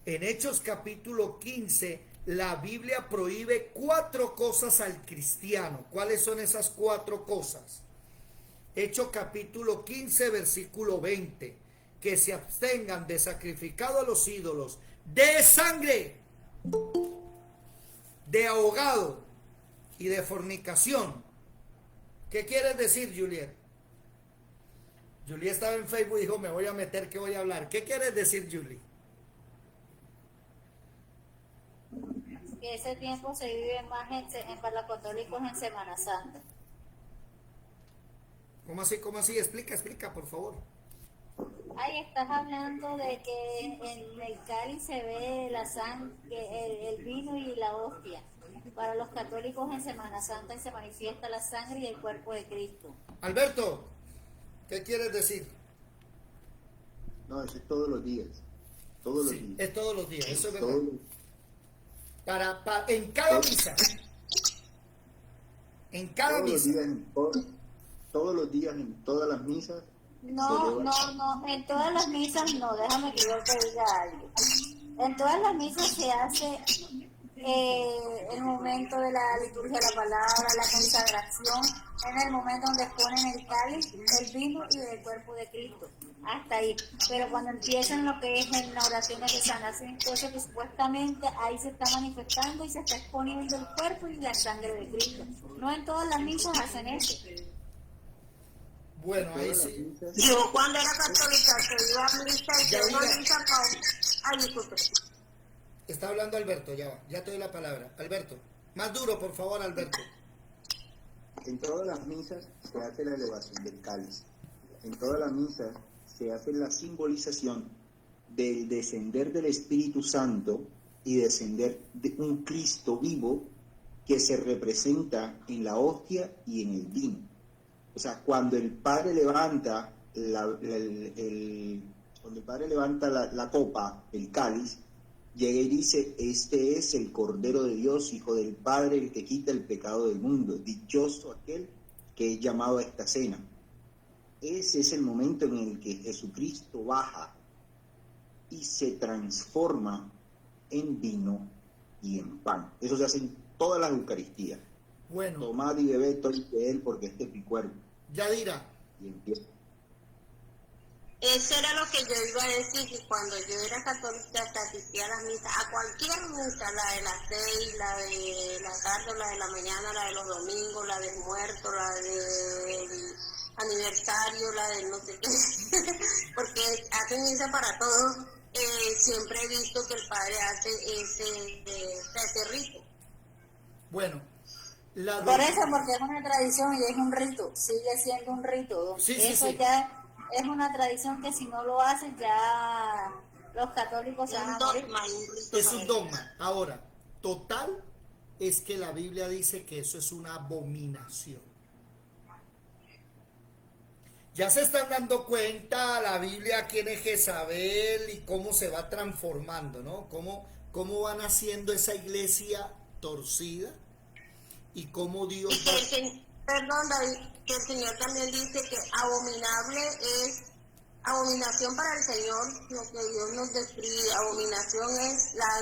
En Hechos capítulo 15, la Biblia prohíbe 4 cosas al cristiano. ¿Cuáles son esas 4 cosas? Hechos capítulo 15, versículo 20. Que se abstengan de sacrificado a los ídolos, de sangre, de ahogado y de fornicación. ¿Qué quieres decir, Juliet? Juliet estaba en Facebook y dijo, me voy a meter, ¿qué voy a hablar? ¿Qué quieres decir, Julie? Que ese tiempo se vive más para los católicos en Semana Santa. ¿Cómo así? ¿Cómo así? Explica, por favor. Ahí estás hablando de que en el cáliz se ve la sangre, el vino y la hostia. Para los católicos en Semana Santa se manifiesta la sangre y el cuerpo de Cristo. Alberto, ¿qué quieres decir? No, eso es todos los días. Todos los días. Es todos los días, eso es verdad. Todos, en cada misa. En cada misa. Todos los días, en todas las misas. No, en todas las misas no, déjame que yo te diga algo. En todas las misas se hace el momento de la liturgia de la palabra, la consagración, en el momento donde ponen el cáliz, el vino y el cuerpo de Cristo, hasta ahí. Pero cuando empiezan lo que es en la oración de sanación, entonces que supuestamente ahí se está manifestando y se está exponiendo el cuerpo y la sangre de Cristo. No en todas las misas hacen eso. Bueno, ahí sí. Yo cuando era católica que iba a misa y Ya, yo iba a mira. misa ay, disculpe. Está hablando Alberto, ya va, ya te doy la palabra. Alberto, más duro, por favor, Alberto. En todas las misas se hace la elevación del cáliz. En todas las misas se hace la simbolización del descender del Espíritu Santo y descender de un Cristo vivo que se representa en la hostia y en el vino. O sea, cuando el Padre levanta cuando el Padre levanta la copa, el cáliz, llega y dice: este es el Cordero de Dios, Hijo del Padre, el que quita el pecado del mundo. Dichoso aquel que es llamado a esta cena. Ese es el momento en el que Jesucristo baja y se transforma en vino y en pan. Eso se hace en todas las Eucaristías. Bueno, Tomad y bebed todos de él, porque este es mi cuerpo. Yadira, Y empieza. Eso era lo que yo iba a decir, que cuando yo era católica asistía a las misas, a cualquier misa, la de las 6, la de la tarde, la de la mañana, la de los domingos, la del muerto, la del aniversario, la del no sé qué, porque hacen misa para todos. Siempre he visto que el padre hace ese rito. bueno, Por eso, porque es una tradición y es un rito, sigue siendo un rito. Sí, eso sí. ya es una tradición que si no lo hacen ya los católicos se van a morir. es un dogma. Ahora, total es que la Biblia dice que eso es una abominación. Ya se están dando cuenta la Biblia quién es Jezabel y cómo se va transformando, ¿no? Cómo van haciendo esa iglesia torcida y cómo Dios Y que perdón, David, que el Señor también dice que abominable es abominación para el Señor, lo que Dios nos describe. Abominación es la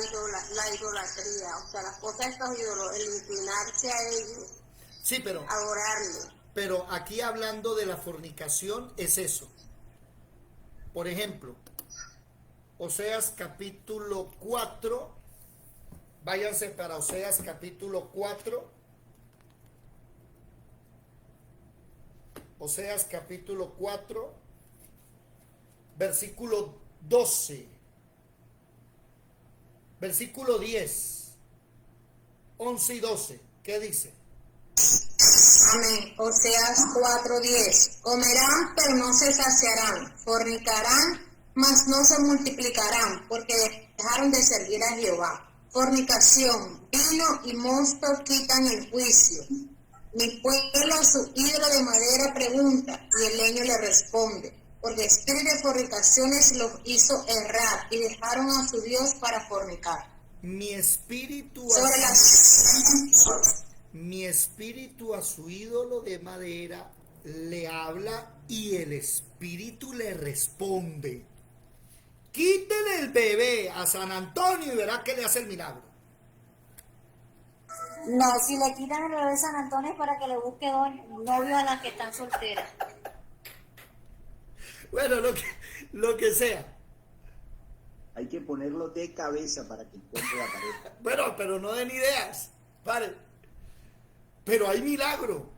idolatría, o sea, las cosas de estos ídolos, el inclinarse a ellos, Sí, pero aquí hablando de la fornicación es eso. Por ejemplo, Oseas capítulo 4, váyanse para Oseas capítulo 4, Oseas capítulo 4, versículo 12, versículo 10, 11 y 12, ¿qué dice? Amén. Oseas 4:10. Comerán, pero no se saciarán. Fornicarán, mas no se multiplicarán, porque dejaron de servir a Jehová. Fornicación, vino y mosto quitan el juicio. Mi pueblo a su ídolo de madera pregunta, y el leño le responde. Porque espíritu de fornicaciones los hizo errar, y dejaron a su Dios para fornicar. Mi espíritu a su ídolo de madera le habla y el espíritu le responde. Quítele el bebé a San Antonio y verá que le hace el milagro. No, si le quitan el bebé de San Antonio es para que le busque novio a las que están solteras. Bueno, lo que sea. Hay que ponerlo de cabeza para que encuentre la pareja. Bueno, pero no den ideas. Pare. Pero hay milagro.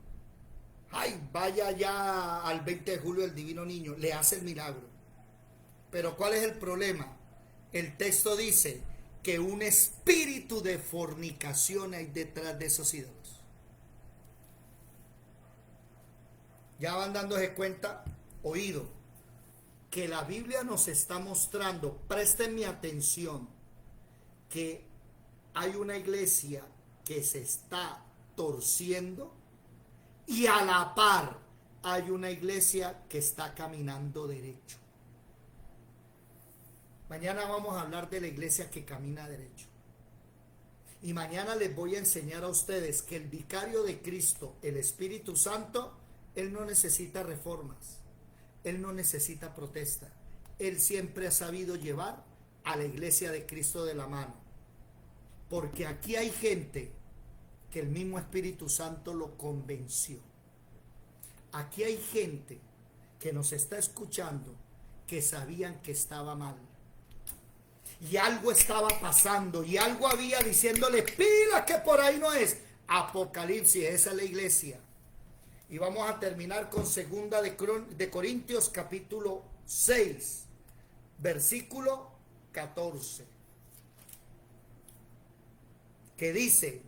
Ay, vaya ya al 20 de julio el Divino Niño, le hace el milagro. Pero ¿cuál es el problema? El texto dice que un espíritu de fornicación hay detrás de esos ídolos. Ya van dándose cuenta, oído, que la Biblia nos está mostrando, presten mi atención, que hay una iglesia que se está torciendo y a la par hay una iglesia que está caminando derecho. Mañana vamos a hablar de la iglesia que camina derecho. Y mañana les voy a enseñar a ustedes que el vicario de Cristo, el Espíritu Santo, él no necesita reformas, él no necesita protesta. Él siempre ha sabido llevar a la iglesia de Cristo de la mano. Porque aquí hay gente que el mismo Espíritu Santo lo convenció. Aquí hay gente que nos está escuchando que sabían que estaba mal. Y algo estaba pasando y algo había diciéndole, pila que por ahí no es. Apocalipsis, esa es la iglesia. Y vamos a terminar con 2 de Corintios capítulo 6, versículo 14. Que dice,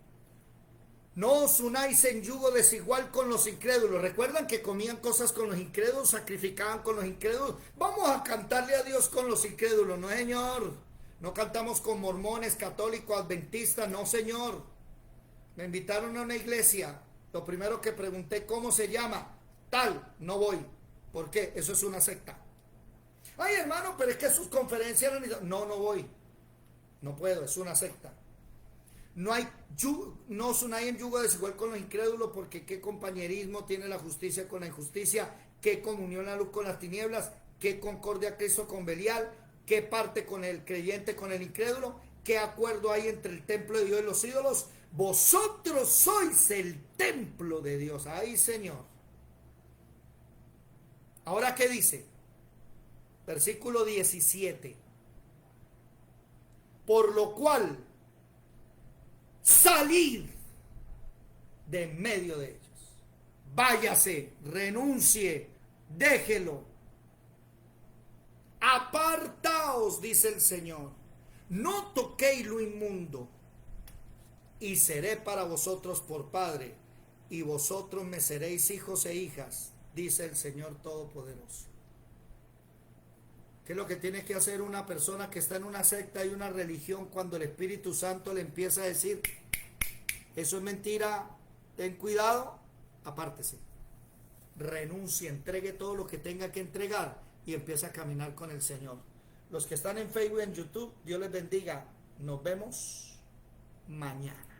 no os unáis en yugo desigual con los incrédulos. ¿Recuerdan que comían cosas con los incrédulos, sacrificaban con los incrédulos? Vamos a cantarle a Dios con los incrédulos. No, señor. No cantamos con mormones, católicos, adventistas. No, señor. Me invitaron a una iglesia. Lo primero que pregunté, ¿cómo se llama? Tal, no voy. ¿Por qué? Eso es una secta. Ay, hermano, pero es que sus conferencias eran... No, no voy. No puedo, es una secta. No os unáis en yugo desigual con los incrédulos, porque qué compañerismo tiene la justicia con la injusticia, qué comunión la luz con las tinieblas, qué concordia Cristo con Belial, qué parte con el creyente con el incrédulo, qué acuerdo hay entre el templo de Dios y los ídolos. Vosotros sois el templo de Dios. Ay, Señor. Ahora, ¿qué dice? Versículo 17. Por lo cual, salid de en medio de ellos. Váyase, renuncie, déjelo. Apartaos, dice el Señor. No toquéis lo inmundo. Y seré para vosotros por padre, y vosotros me seréis hijos e hijas, dice el Señor Todopoderoso. ¿Qué es lo que tiene que hacer una persona que está en una secta y una religión cuando el Espíritu Santo le empieza a decir, eso es mentira, ten cuidado, apártese, renuncie, entregue todo lo que tenga que entregar y empiece a caminar con el Señor? Los que están en Facebook y en YouTube, Dios les bendiga. Nos vemos mañana.